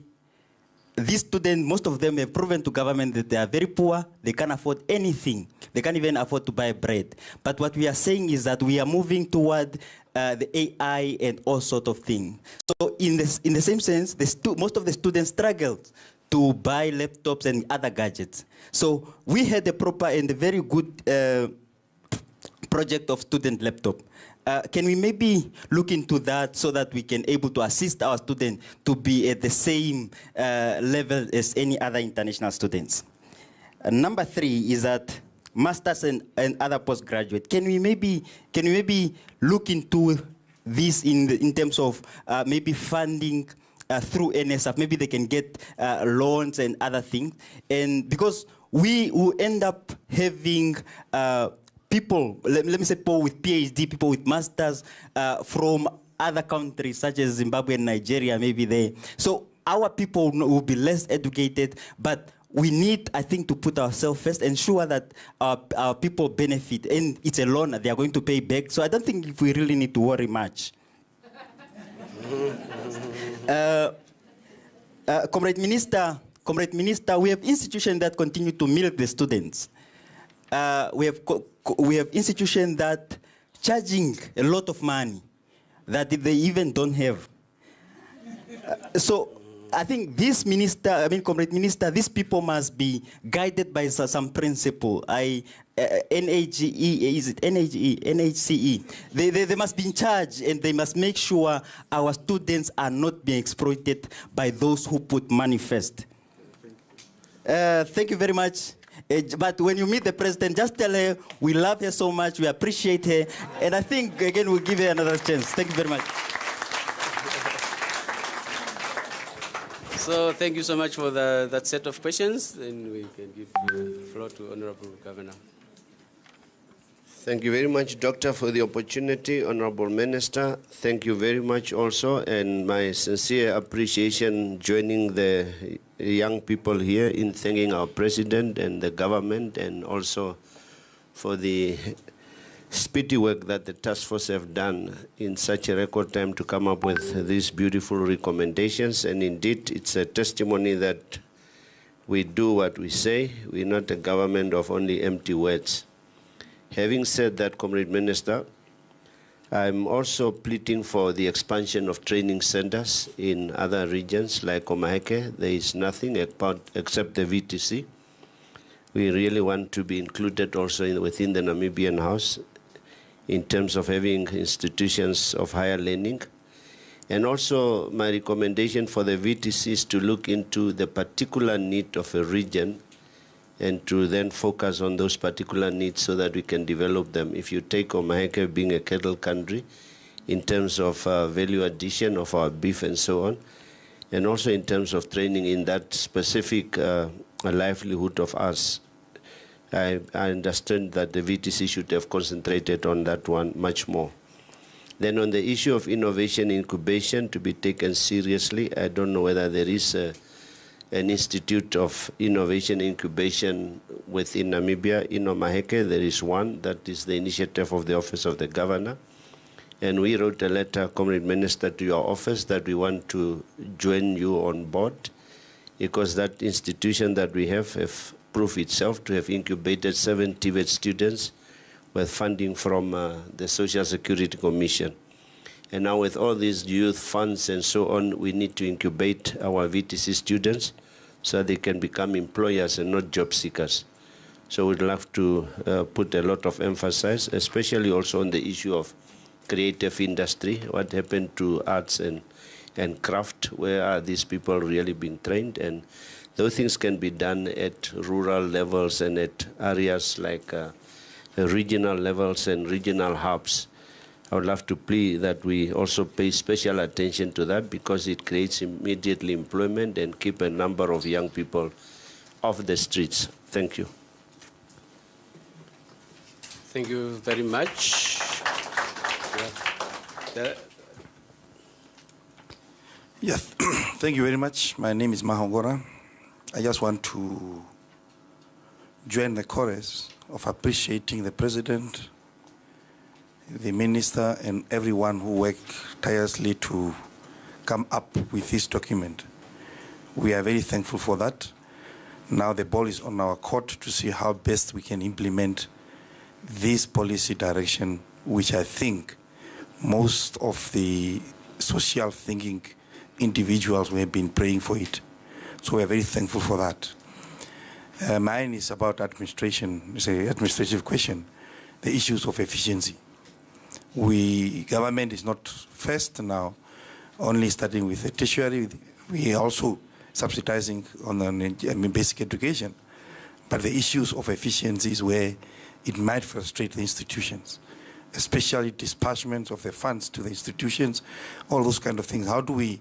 these students, most of them have proven to government that they are very poor, they can't afford anything. They can't even afford to buy bread. But what we are saying is that we are moving toward the AI and all sort of things. So in the same sense, most of the students struggled to buy laptops and other gadgets. So we had a proper and a very good project of student laptop. Can we maybe look into that so that we can able to assist our students to be at the same level as any other international students? Number three is that masters and other postgraduate. Can we maybe look into this in terms of maybe funding through NSF? Maybe they can get loans and other things, and because we will end up having people, let me say people with PhD, people with masters from other countries such as Zimbabwe and Nigeria, maybe there. So our people will be less educated, but we need, I think, to put ourselves first, ensure that our people benefit. And it's a loan that they are going to pay back. So I don't think we really need to worry much. Comrade Minister, we have institutions that continue to milk the students. We have institutions that charging a lot of money that they even don't have. So I think this minister, Comrade Minister, these people must be guided by some principle. NHCE, is it NHE? NHCE. They must be in charge, and they must make sure our students are not being exploited by those who put money first. Thank you very much. But when you meet the president, just tell her we love her so much, we appreciate her, and I think, again, we'll give her another chance. Thank you very much. So thank you so much for that set of questions. Then we can give the floor to Honorable Governor. Thank you very much, Doctor, for the opportunity. Honorable Minister, thank you very much also, and my sincere appreciation joining the young people here in thanking our President and the government, and also for the speedy work that the task force have done in such a record time to come up with these beautiful recommendations. And indeed, it's a testimony that we do what we say. We're not a government of only empty words. Having said that, Comrade Minister, I'm also pleading for the expansion of training centers in other regions like Omaheke. There is nothing except the VTC. We really want to be included also within the Namibian House in terms of having institutions of higher learning. And also my recommendation for the VTC is to look into the particular need of a region and to then focus on those particular needs so that we can develop them. If you take Omaheke being a cattle country in terms of value addition of our beef and so on, and also in terms of training in that specific livelihood of ours, I understand that the VTC should have concentrated on that one much more. Then on the issue of innovation incubation to be taken seriously, I don't know whether there is an institute of innovation incubation within Namibia. In Omaheke, there is one that is the initiative of the Office of the Governor. And we wrote a letter, Comrade Minister, to your office that we want to join you on board because that institution that we have proved itself to have incubated 7 TVET students with funding from the Social Security Commission. And now with all these youth funds and so on, we need to incubate our VTC students so they can become employers and not job seekers. So we'd love to put a lot of emphasis, especially also on the issue of creative industry. What happened to arts and craft? Where are these people really being trained? And those things can be done at rural levels and at areas like regional levels and regional hubs. I would love to plead that we also pay special attention to that because it creates immediately employment and keep a number of young people off the streets. Thank you. Thank you very much. Yes, thank you very much. My name is Mahongora. I just want to join the chorus of appreciating the President, the Minister, and everyone who worked tirelessly to come up with this document. We are very thankful for that. Now the ball is on our court to see how best we can implement this policy direction, which I think most of the social thinking individuals who have been praying for it. So we are very thankful for that. Mine is about administration. It's an administrative question, the issues of efficiency. Government is not first now, only starting with the tertiary. We are also subsidizing on basic education. But the issues of efficiency is where it might frustrate the institutions, especially disbursements of the funds to the institutions, all those kind of things. How do we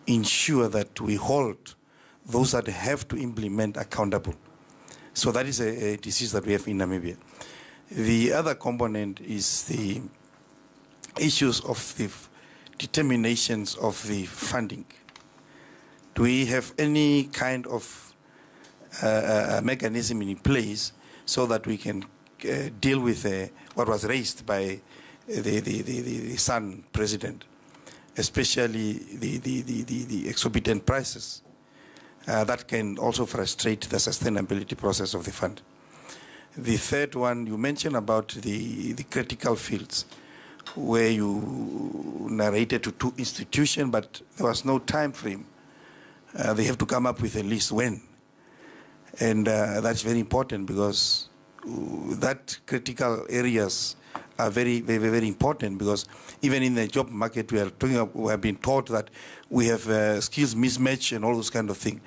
ensure that we hold those that have to implement accountable? So that is a disease that we have in Namibia. The other component is the issues of the determinations of the funding. Do we have any kind of mechanism in place so that we can deal with what was raised by the Sun President, especially the exorbitant prices that can also frustrate the sustainability process of the fund. The third one, you mentioned about the critical fields, where you narrated to 2 institutions, but there was no time frame. They have to come up with a list when. And that's very important because that critical areas are very, very, very important because even in the job market we have been taught that we have skills mismatch and all those kind of things.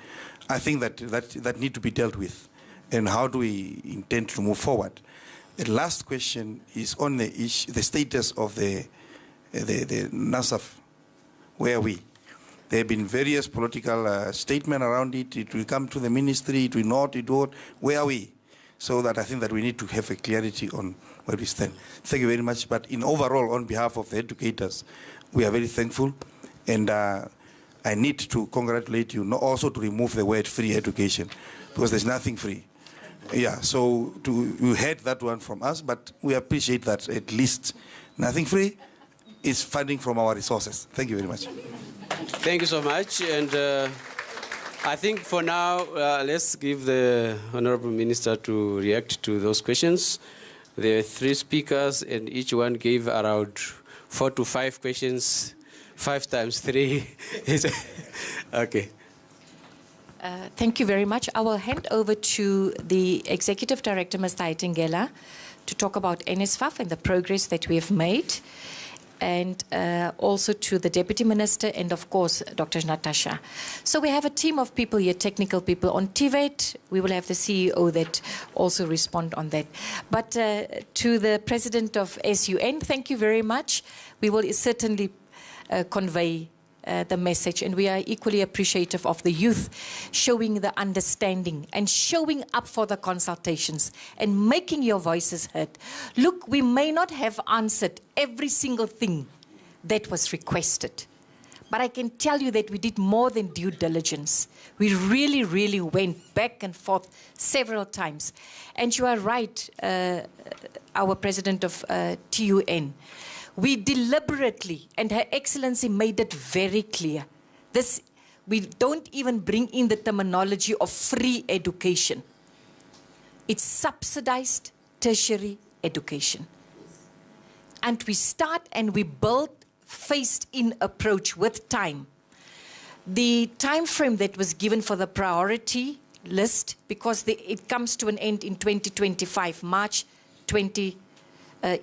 I think that need to be dealt with. And how do we intend to move forward? The last question is on the status of the NASAF. Where are we? There have been various political statements around it. It will come to the ministry, it will not, it won't. Where are we? So that I think that we need to have a clarity on where we stand. Thank you very much. But in overall, on behalf of the educators, we are very thankful. And I need to congratulate you, also to remove the word free education, because there's nothing free. Yeah, so you heard that one from us, but we appreciate that at least nothing free is funding from our resources. Thank you very much. Thank you so much. And I think for now, let's give the Honorable Minister to react to those questions. There are 3 speakers, and each one gave around 4 to 5 questions. 5 times 3 is okay. Thank you very much. I will hand over to the Executive Director, Mr. Haitengela, to talk about NSFAF and the progress that we have made, and also to the Deputy Minister and, of course, Dr. Natasha. So we have a team of people here, technical people. On TVET, we will have the CEO that also respond on that. But to the President of SUN, thank you very much. We will certainly convey the message, and we are equally appreciative of the youth showing the understanding and showing up for the consultations and making your voices heard. Look, we may not have answered every single thing that was requested, but I can tell you that we did more than due diligence. We really, really went back and forth several times. And you are right, our President of TUN. We deliberately, and Her Excellency made it very clear, this, we don't even bring in the terminology of free education. It's subsidized tertiary education. And we start and we build phased-in approach with time. The time frame that was given for the priority list, because it comes to an end in 2025, March 2025. With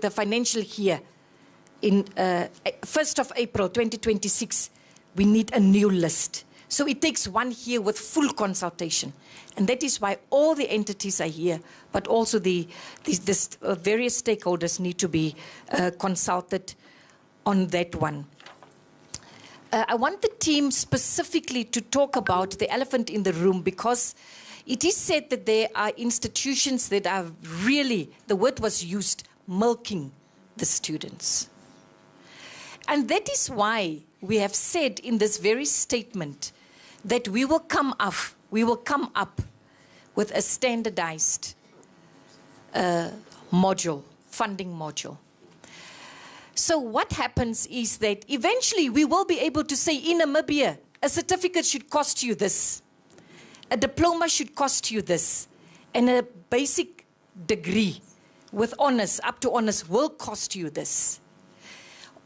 the financial year, in 1st of April 2026, we need a new list. So it takes 1 year with full consultation. And that is why all the entities are here, but also the various stakeholders need to be consulted on that one. I want the team specifically to talk about the elephant in the room, because it is said that there are institutions that are really, the word was used, milking the students. And that is why we have said in this very statement that we will come up with a standardized module, funding module. So what happens is that eventually we will be able to say, in Namibia, a certificate should cost you this. A diploma should cost you this, and a basic degree with honors, up to honors, will cost you this.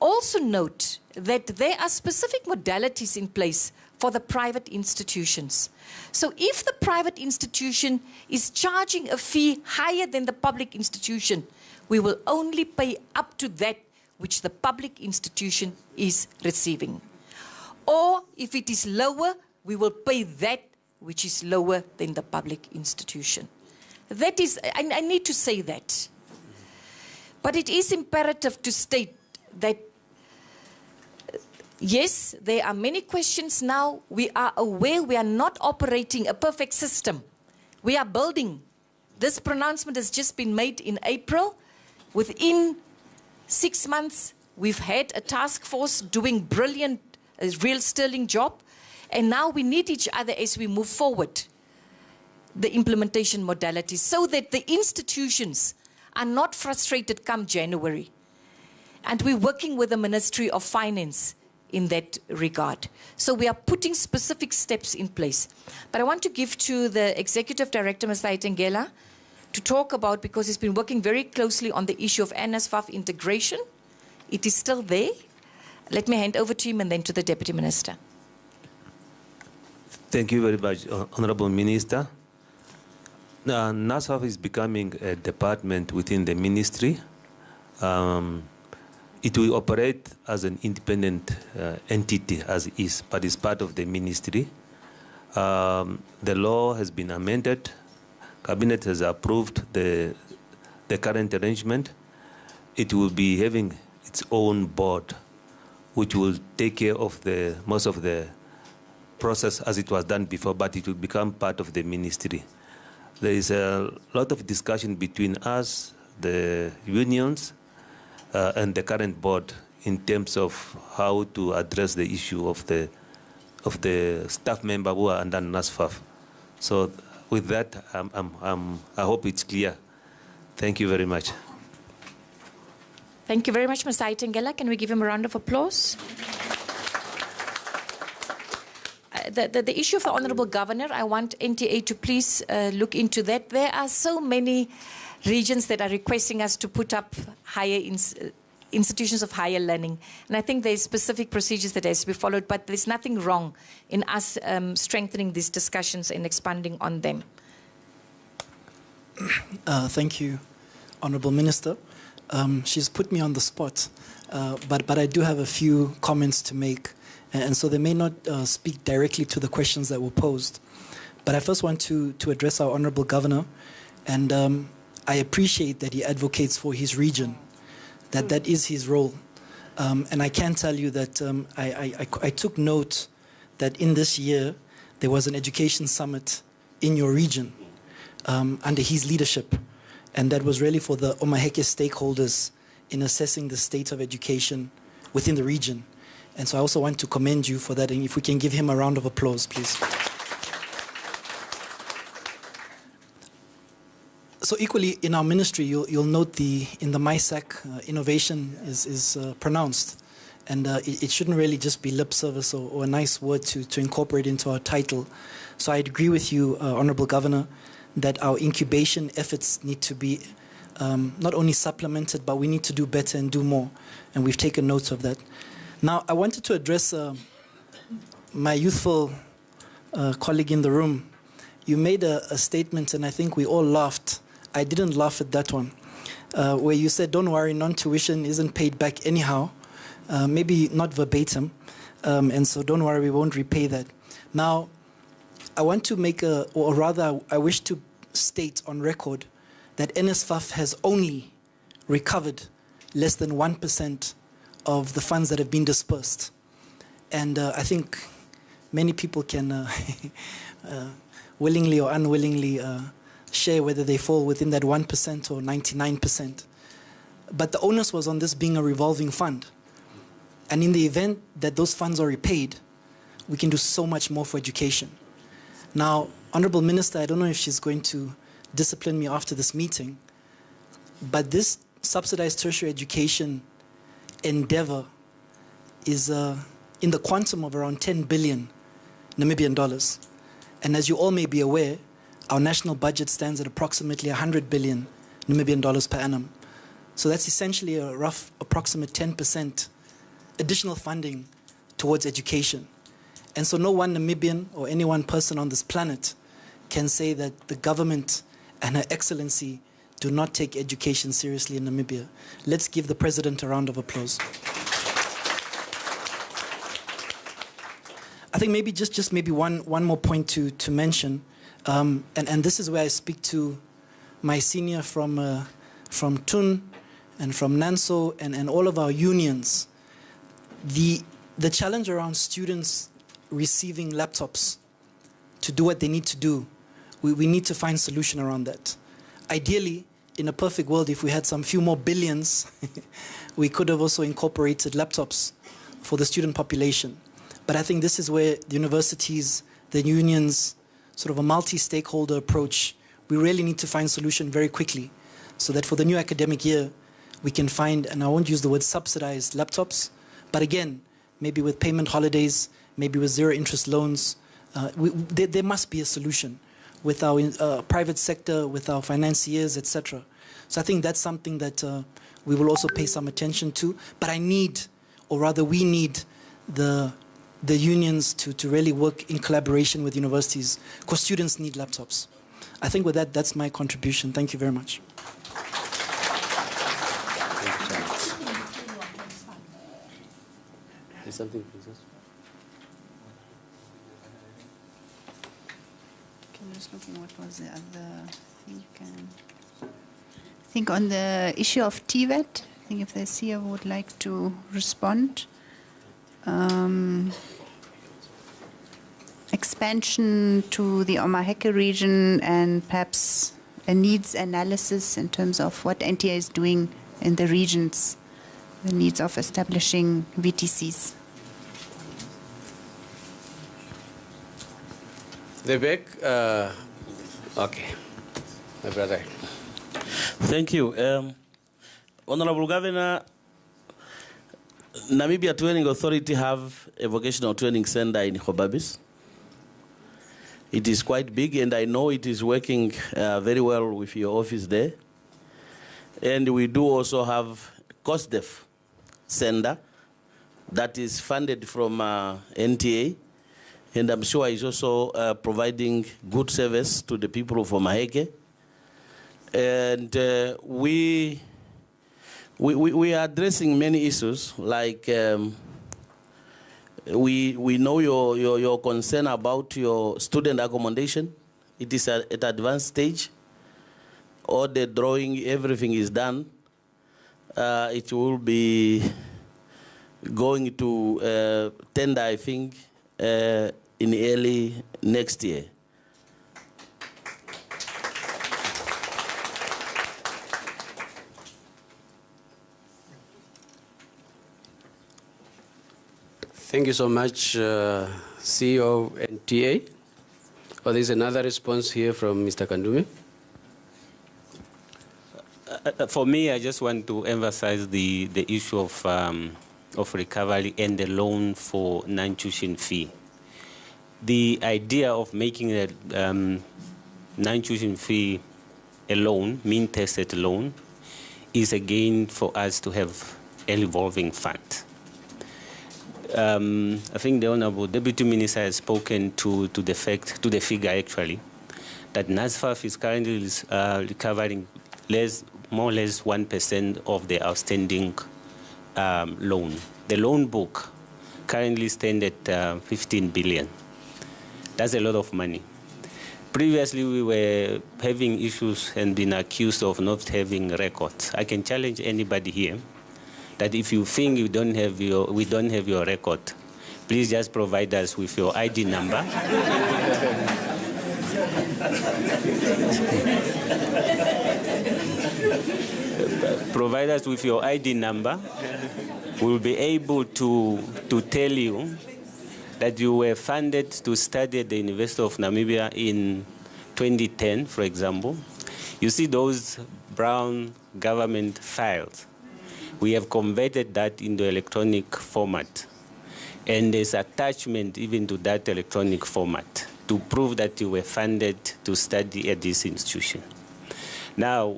Also note that there are specific modalities in place for the private institutions. So if the private institution is charging a fee higher than the public institution, we will only pay up to that which the public institution is receiving. Or if it is lower, we will pay that which is lower than the public institution. That is, I need to say that. But it is imperative to state that, yes, there are many questions now. We are aware we are not operating a perfect system. We are building. This pronouncement has just been made in April. Within 6 months, we've had a task force doing brilliant, real sterling job. And now we need each other as we move forward, the implementation modalities, so that the institutions are not frustrated come January. And we're working with the Ministry of Finance in that regard. So we are putting specific steps in place. But I want to give to the Executive Director, Mr. Haitengela, to talk about, because he's been working very closely on the issue of NSFAF integration. It is still there. Let me hand over to him and then to the Deputy Minister. Thank you very much, Honorable Minister. NSFAF is becoming a department within the ministry. It will operate as an independent entity as it is, but it's part of the ministry. The law has been amended. Cabinet has approved the current arrangement. It will be having its own board, which will take care of most of the process as it was done before, but it will become part of the ministry. There is a lot of discussion between us, the unions, and the current board in terms of how to address the issue of the staff member who are under NSFAF. So with that, I hope it's clear. Thank you very much. Thank you very much, Mr. Haitengela. Can we give him a round of applause? the issue of the Honourable Governor, I want NTA to please look into that. There are so many regions that are requesting us to put up higher institutions of higher learning. And I think there's specific procedures that has to be followed, but there's nothing wrong in us strengthening these discussions and expanding on them. Thank you, Honourable Minister. She's put me on the spot, but I do have a few comments to make, and so they may not speak directly to the questions that were posed. But I first want to address our Honourable Governor, and I appreciate that he advocates for his region, that is his role. And I can tell you that I took note that in this year there was an education summit in your region under his leadership. And that was really for the Omaheke stakeholders in assessing the state of education within the region. And so I also want to commend you for that. And if we can give him a round of applause, please. So equally, in our ministry, you'll note in the MySac, innovation is pronounced. And it shouldn't really just be lip service or a nice word to incorporate into our title. So I agree with you, Honourable Governor, that our incubation efforts need to be not only supplemented, but we need to do better and do more. And we've taken notes of that. Now, I wanted to address my youthful colleague in the room. You made a statement, and I think we all laughed. I didn't laugh at that one, where you said, don't worry, non-tuition isn't paid back anyhow. Maybe not verbatim, and so don't worry, we won't repay that. Now, I want to make or rather, I wish to state on record that NSFAF has only recovered less than 1% of the funds that have been dispersed. And I think many people can willingly or unwillingly share whether they fall within that 1% or 99%. But the onus was on this being a revolving fund. And in the event that those funds are repaid, we can do so much more for education. Now, Honourable Minister, I don't know if she's going to discipline me after this meeting, but this subsidized tertiary education endeavor is in the quantum of around 10 billion Namibian dollars. And as you all may be aware, our national budget stands at approximately 100 billion Namibian dollars per annum. So that's essentially a rough approximate 10% additional funding towards education. And so no one Namibian or any one person on this planet can say that the government and Her Excellency do not take education seriously in Namibia. Let's give the President a round of applause. I think maybe just maybe one more point to mention, and this is where I speak to my senior from TUN and from NANSO and all of our unions. The challenge around students receiving laptops to do what they need to do, we need to find a solution around that. Ideally, in a perfect world, if we had some few more billions, we could have also incorporated laptops for the student population. But I think this is where the universities, the unions, sort of a multi-stakeholder approach, we really need to find a solution very quickly so that for the new academic year, we can find, and I won't use the word subsidized laptops, but again, maybe with payment holidays, maybe with zero interest loans, there must be a solution with our private sector, with our financiers, etc. So I think that's something that we will also pay some attention to. But I need, or rather we need, the unions to really work in collaboration with universities, because students need laptops. I think with that, that's my contribution. Thank you very much. Is something, please? I'm just looking what was the other thing. I think on the issue of TVET, I think if the CEO would like to respond. Expansion to the Omaheke region and perhaps a needs analysis in terms of what NTA is doing in the regions, the needs of establishing VTCs. The back, okay, my brother. Thank you. Honorable Governor, Namibia Training Authority have a vocational training center in Hobabis. It is quite big, and I know it is working very well with your office there. And we do also have COSDEF Center that is funded from NTA, and I'm sure is also providing good service to the people of Omaheke. And we are addressing many issues, like we know your concern about your student accommodation. It is at advanced stage. All the drawing, everything is done. It will be going to tender, I think, in early next year. Thank you so much, CEO and TA. Oh, there's another response here from Mr. Kandume. For me, I just want to emphasize the issue of recovery and the loan for non-tuition fee. The idea of making a non-tuition fee a loan, mean-tested loan, is again for us to have a revolving fund. I think the Honorable Deputy Minister has spoken to the figure actually, that NASFAF is currently recovering more or less 1% of the outstanding loan. The loan book currently stands at 15 billion. That's a lot of money. Previously, we were having issues and been accused of not having records. I can challenge anybody here that if you think we don't have your record, please just provide us with your ID number. Provide us with your ID number. We'll be able to tell you that you were funded to study at the University of Namibia in 2010, for example. You see those brown government files. We have converted that into electronic format. And there's attachment even to that electronic format to prove that you were funded to study at this institution. Now,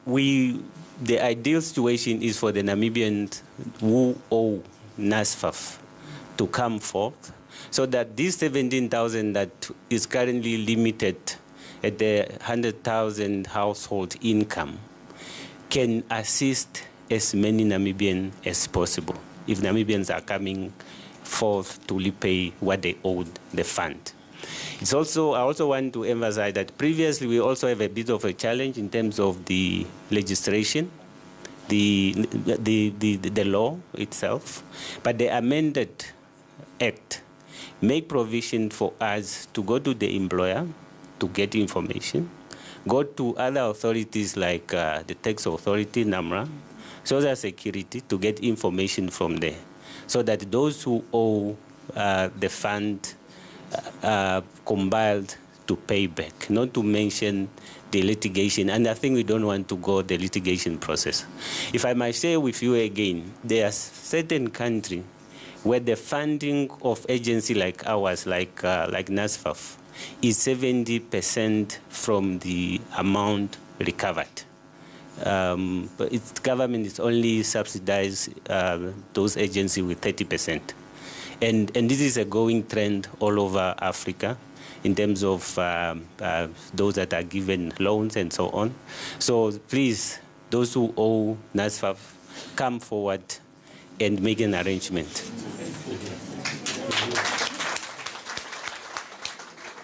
the ideal situation is for the Namibians who owe NASFAF to come forth so that this 17,000 that is currently limited at the 100,000 household income can assist as many Namibians as possible if Namibians are coming forth to repay what they owed the fund. I also want to emphasize that previously we also have a bit of a challenge in terms of the legislation, the law itself, but the amended act make provision for us to go to the employer to get information, go to other authorities like the tax authority, NAMRA, Social Security, to get information from there, so that those who owe the fund compiled to pay back, not to mention the litigation. And I think we don't want to go the litigation process. If I might share with you again, there are certain countries where the funding of agency like ours, like NASFAF, is 70% from the amount recovered. But its government is only subsidized those agencies with 30%. And this is a going trend all over Africa in terms of those that are given loans and so on. So please, those who owe NASFAF, come forward and make an arrangement.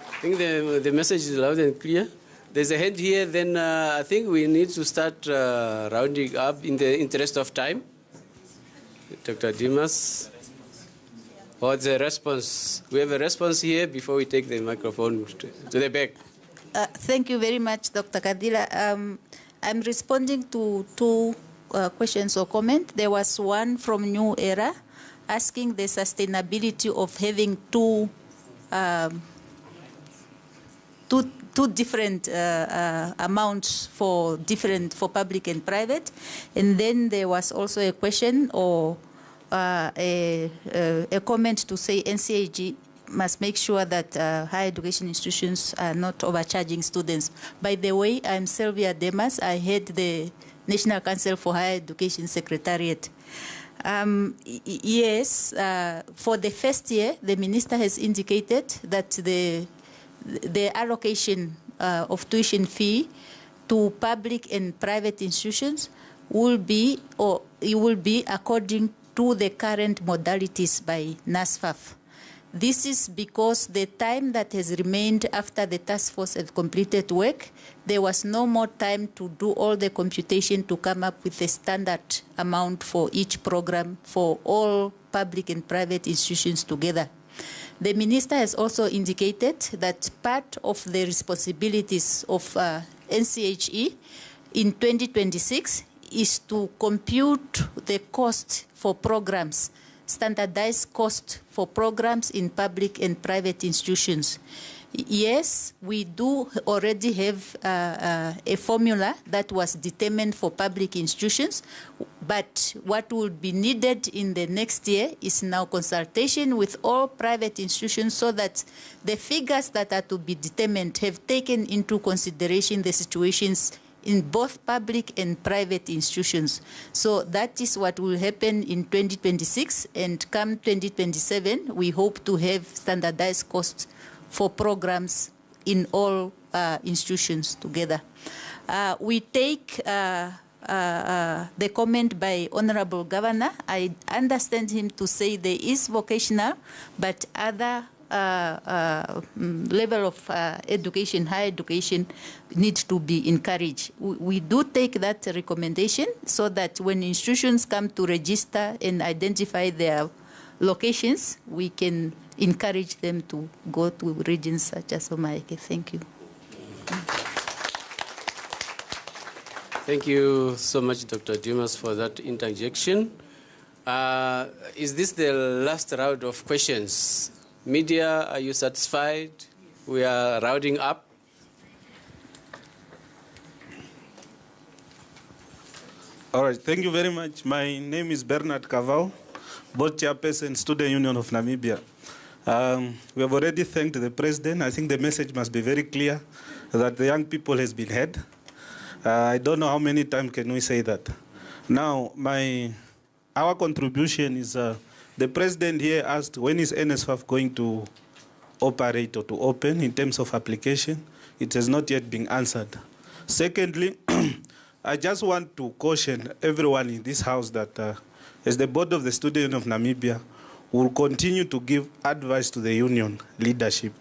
I think the message is loud and clear. There's a hand here, then I think we need to start rounding up in the interest of time. Dr. Dimas. What's the response? We have a response here before we take the microphone to the back. Thank you very much, Dr. Kadila. I'm responding to two questions or comments. There was one from New Era asking the sustainability of having two different amounts for public and private. And then there was also a question or a comment to say NCAG must make sure that higher education institutions are not overcharging students. By the way, I'm Sylvia Demas. I head the National Council for Higher Education Secretariat. Yes, for the first year, the minister has indicated that the allocation of tuition fee to public and private institutions will be, or it will be according to the current modalities by NASFAF. This is because the time that has remained after the task force had completed work, there was no more time to do all the computation to come up with a standard amount for each program for all public and private institutions together. The minister has also indicated that part of the responsibilities of NCHE in 2026 is to compute the cost for programs, standardized cost for programs in public and private institutions. Yes, we do already have a formula that was determined for public institutions, but what will be needed in the next year is now consultation with all private institutions so that the figures that are to be determined have taken into consideration the situations in both public and private institutions. So that is what will happen in 2026, and come 2027, we hope to have standardized costs for programs in all institutions together. We take the comment by Honorable Governor. I understand him to say there is vocational, but other level of education, higher education, needs to be encouraged. We do take that recommendation so that when institutions come to register and identify their locations, we can encourage them to go to regions such as Omaheke. Thank you. Thank you so much, Dr. Dimas, for that interjection. Is this the last round of questions? Media, are you satisfied? We are rounding up. All right, thank you very much. My name is Bernard Kavau, Board Chairperson, Student Union of Namibia. We have already thanked the President. I think the message must be very clear that the young people has been heard. I don't know how many times can we say that. Now, our contribution is, the President here asked, when is NSFAF going to operate or to open in terms of application? It has not yet been answered. Secondly, I just want to caution everyone in this house that as the Board of the Student Union of Namibia, will continue to give advice to the union leadership.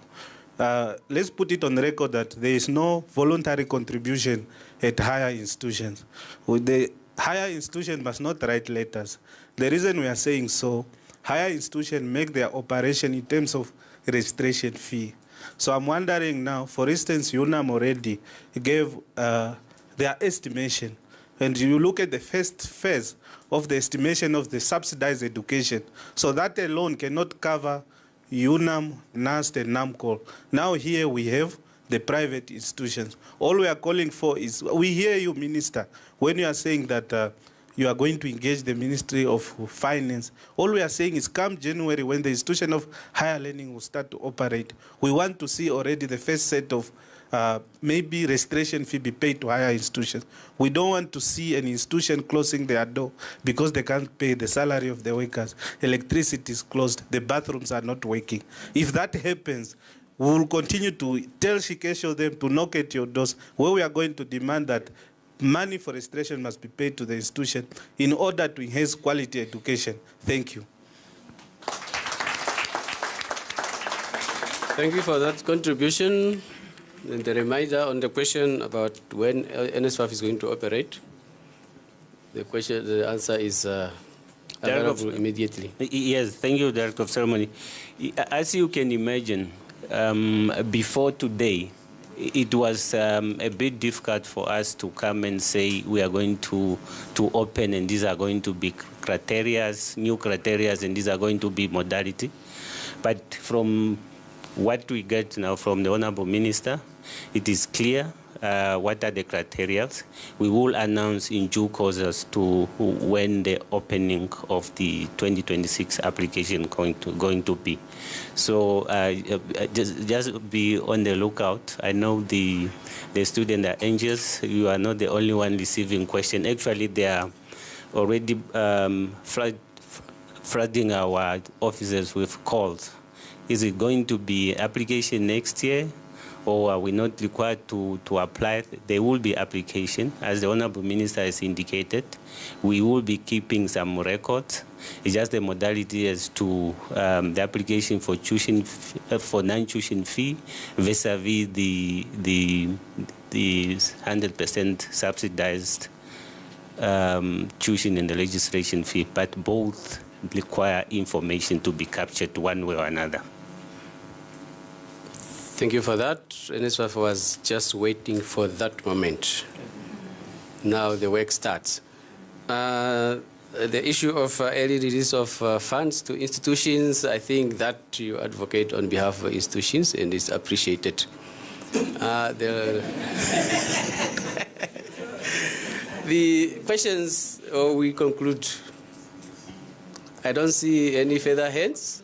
Let's put it on record that there is no voluntary contribution at higher institutions. The higher institution must not write letters. The reason we are saying so, higher institutions make their operation in terms of registration fee. So I'm wondering now, for instance, UNAM already gave their estimation. And you look at the first phase of the estimation of the subsidized education. So that alone cannot cover UNAM, NAST, and NAMCOL. Now here we have the private institutions. All we are calling for is, we hear you, Minister, when you are saying that you are going to engage the Ministry of Finance. All we are saying is come January, when the institution of higher learning will start to operate, we want to see already the first set of maybe registration fee be paid to higher institutions. We don't want to see an institution closing their door because they can't pay the salary of the workers. Electricity is closed. The bathrooms are not working. If that happens, we will continue to tell Shikesho them to knock at your doors, where we are going to demand that money for registration must be paid to the institution in order to enhance quality education. Thank you. Thank you for that contribution. And the reminder on the question about when NSFAF is going to operate, the answer is available immediately. Yes, thank you, Director of Ceremony. As you can imagine, before today, it was a bit difficult for us to come and say we are going to open and these are going to be criteria, new criteria, and these are going to be modality. But from what we get now from the Honorable Minister, it is clear what are the criteria. We will announce in due course as to when the opening of the 2026 application going to be. So just be on the lookout. I know the students are anxious. You are not the only one receiving questions. Actually, they are already flooding our officers with calls. Is it going to be application next year, or are we not required to apply? There will be application, as the Honorable Minister has indicated. We will be keeping some records. It's just the modality as to the application for tuition, for non-tuition fee vis-a-vis the 100% subsidized tuition and the registration fee, but both require information to be captured one way or another. Thank you for that. NSF was just waiting for that moment. Now the work starts. The issue of early release of funds to institutions, I think that you advocate on behalf of institutions and is appreciated. The questions, we conclude. I don't see any further hands.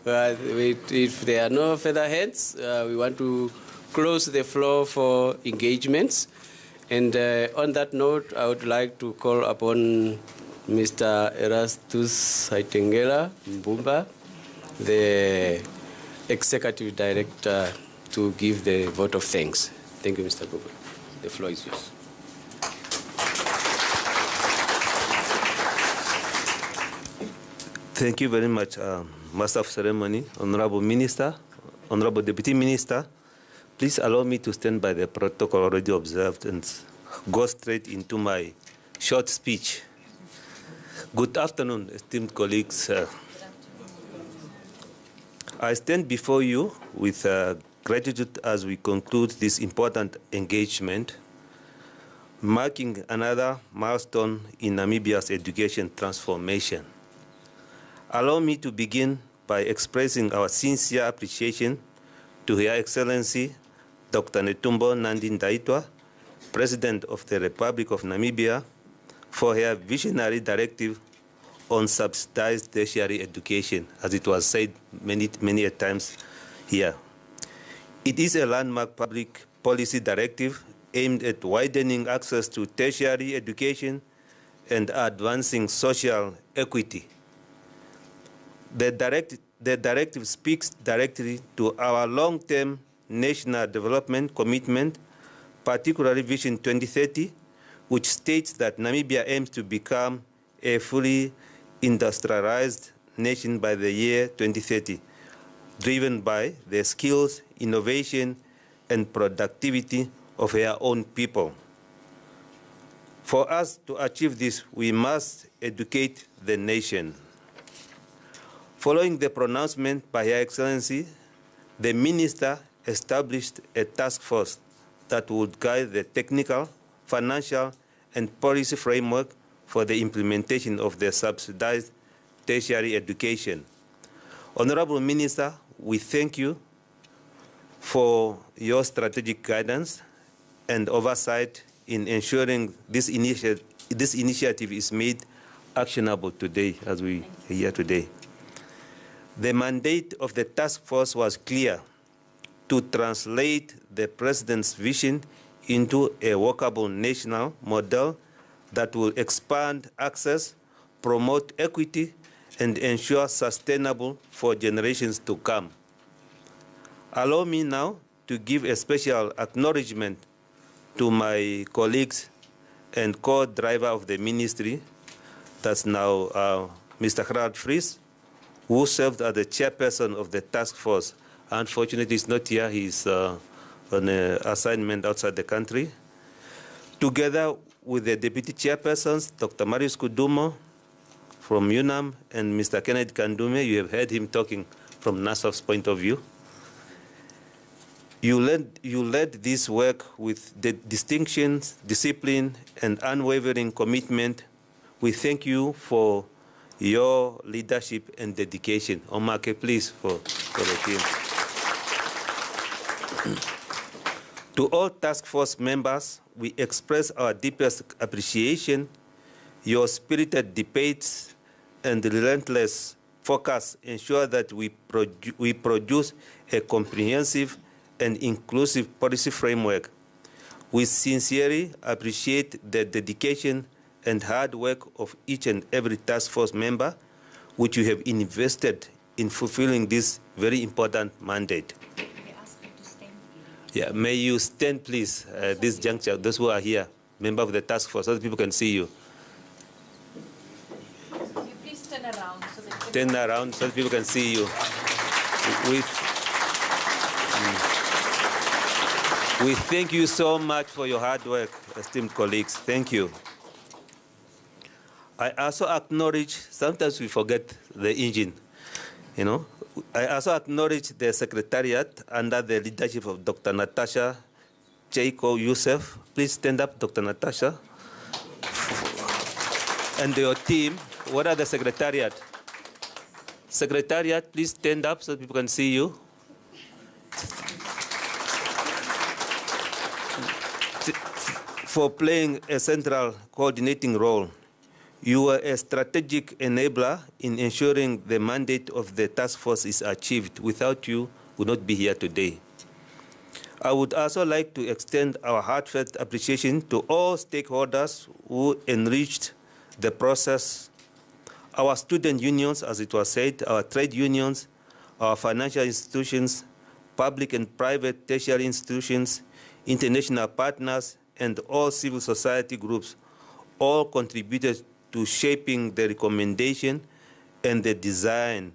If there are no further hands, we want to close the floor for engagements. And on that note, I would like to call upon Mr. Erastus Haitengela Mbumba, the Executive Director, to give the vote of thanks. Thank you, Mr. Mbumba. The floor is yours. Thank you very much, Master of Ceremony, Honorable Minister, Honorable Deputy Minister. Please allow me to stand by the protocol already observed and go straight into my short speech. Good afternoon, esteemed colleagues. I stand before you with gratitude as we conclude this important engagement, marking another milestone in Namibia's education transformation. Allow me to begin by expressing our sincere appreciation to Her Excellency Dr. Netumbo Nandi-Ndaitwah, President of the Republic of Namibia, for her visionary directive on subsidized tertiary education, as it was said many times here. It is a landmark public policy directive aimed at widening access to tertiary education and advancing social equity. The directive speaks directly to our long-term national development commitment, particularly Vision 2030, which states that Namibia aims to become a fully industrialized nation by the year 2030, driven by the skills, innovation, and productivity of our own people. For us to achieve this, we must educate the nation. Following the pronouncement by Her Excellency, the Minister established a task force that would guide the technical, financial, and policy framework for the implementation of the subsidized tertiary education. Honorable Minister, we thank you for your strategic guidance and oversight in ensuring this initiative is made actionable today, as we are here today. The mandate of the task force was clear: to translate the President's vision into a workable national model that will expand access, promote equity, and ensure sustainable for generations to come. Allow me now to give a special acknowledgement to my colleagues and co-driver of the ministry, that's now Mr. Gerard Fries, who served as the chairperson of the task force. Unfortunately, he's not here. He's on an assignment outside the country. Together with the deputy chairpersons, Dr. Marius Kudumo from UNAM and Mr. Kenneth Kandume, you have heard him talking from NASF's point of view. You led this work with the distinctions, discipline, and unwavering commitment. We thank you for your leadership and dedication. Omake, please, for the team. To all task force members, we express our deepest appreciation. Your spirited debates and relentless focus ensure that we produce a comprehensive and inclusive policy framework. We sincerely appreciate the dedication and hard work of each and every task force member, which you have invested in fulfilling this very important mandate. Yeah, may you stand, please, this juncture, those who are here, member of the task force, so that people can see you. You please turn around so that Turn around so that people can see you. We thank you so much for your hard work, esteemed colleagues. Thank you. I also acknowledge, sometimes we forget the engine, you know. I also acknowledge the Secretariat under the leadership of Dr. Natasha Cheiko Youssef. Please stand up, Dr. Natasha. And your team, what are the Secretariat? Secretariat, please stand up so people can see you. For playing a central coordinating role. You are a strategic enabler in ensuring the mandate of the task force is achieved. Without you, we would not be here today. I would also like to extend our heartfelt appreciation to all stakeholders who enriched the process. Our student unions, as it was said, our trade unions, our financial institutions, public and private tertiary institutions, international partners, and all civil society groups all contributed to shaping the recommendation and the design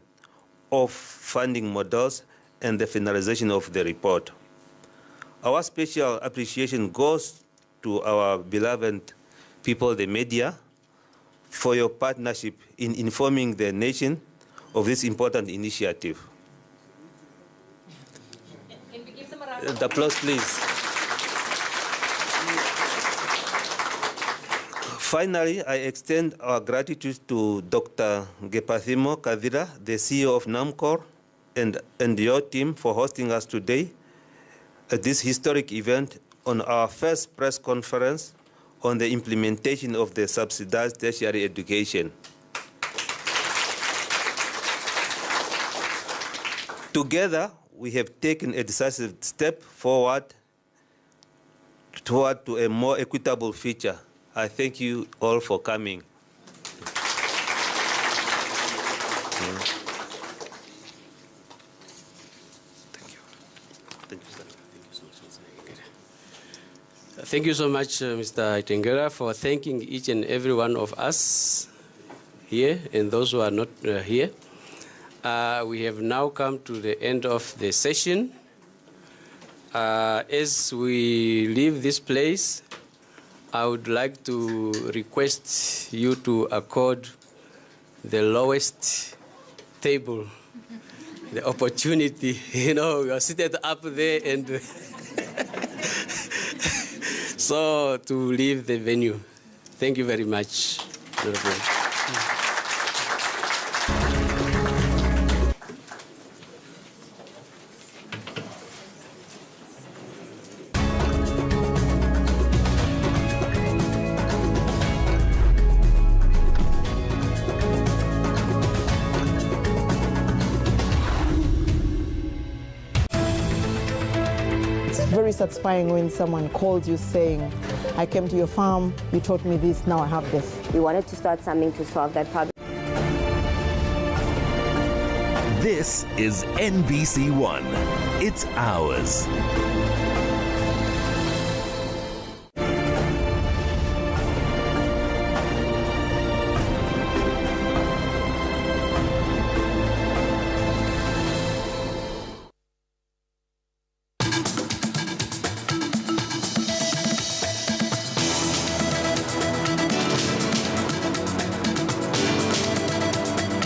of funding models and the finalization of the report. Our special appreciation goes to our beloved people, the media, for your partnership in informing the nation of this important initiative. Can we give them a round The applause, please. Finally, I extend our gratitude to Dr. Gepathimo Kadira, the CEO of NAMCOR, and your team for hosting us today at this historic event on our first press conference on the implementation of the subsidized tertiary education. Together, we have taken a decisive step forward toward to a more equitable future. I thank you all for coming. Thank you. Thank you so much, Mr. Itengera, for thanking each and every one of us here and those who are not here. We have now come to the end of the session. As we leave this place, I would like to request you to accord the lowest table the opportunity. You know, you are seated up there and so to leave the venue. Thank you very much. Very satisfying when someone calls you saying, I came to your farm, you taught me this, now I have this. We wanted to start something to solve that problem. This is NBC1. It's ours.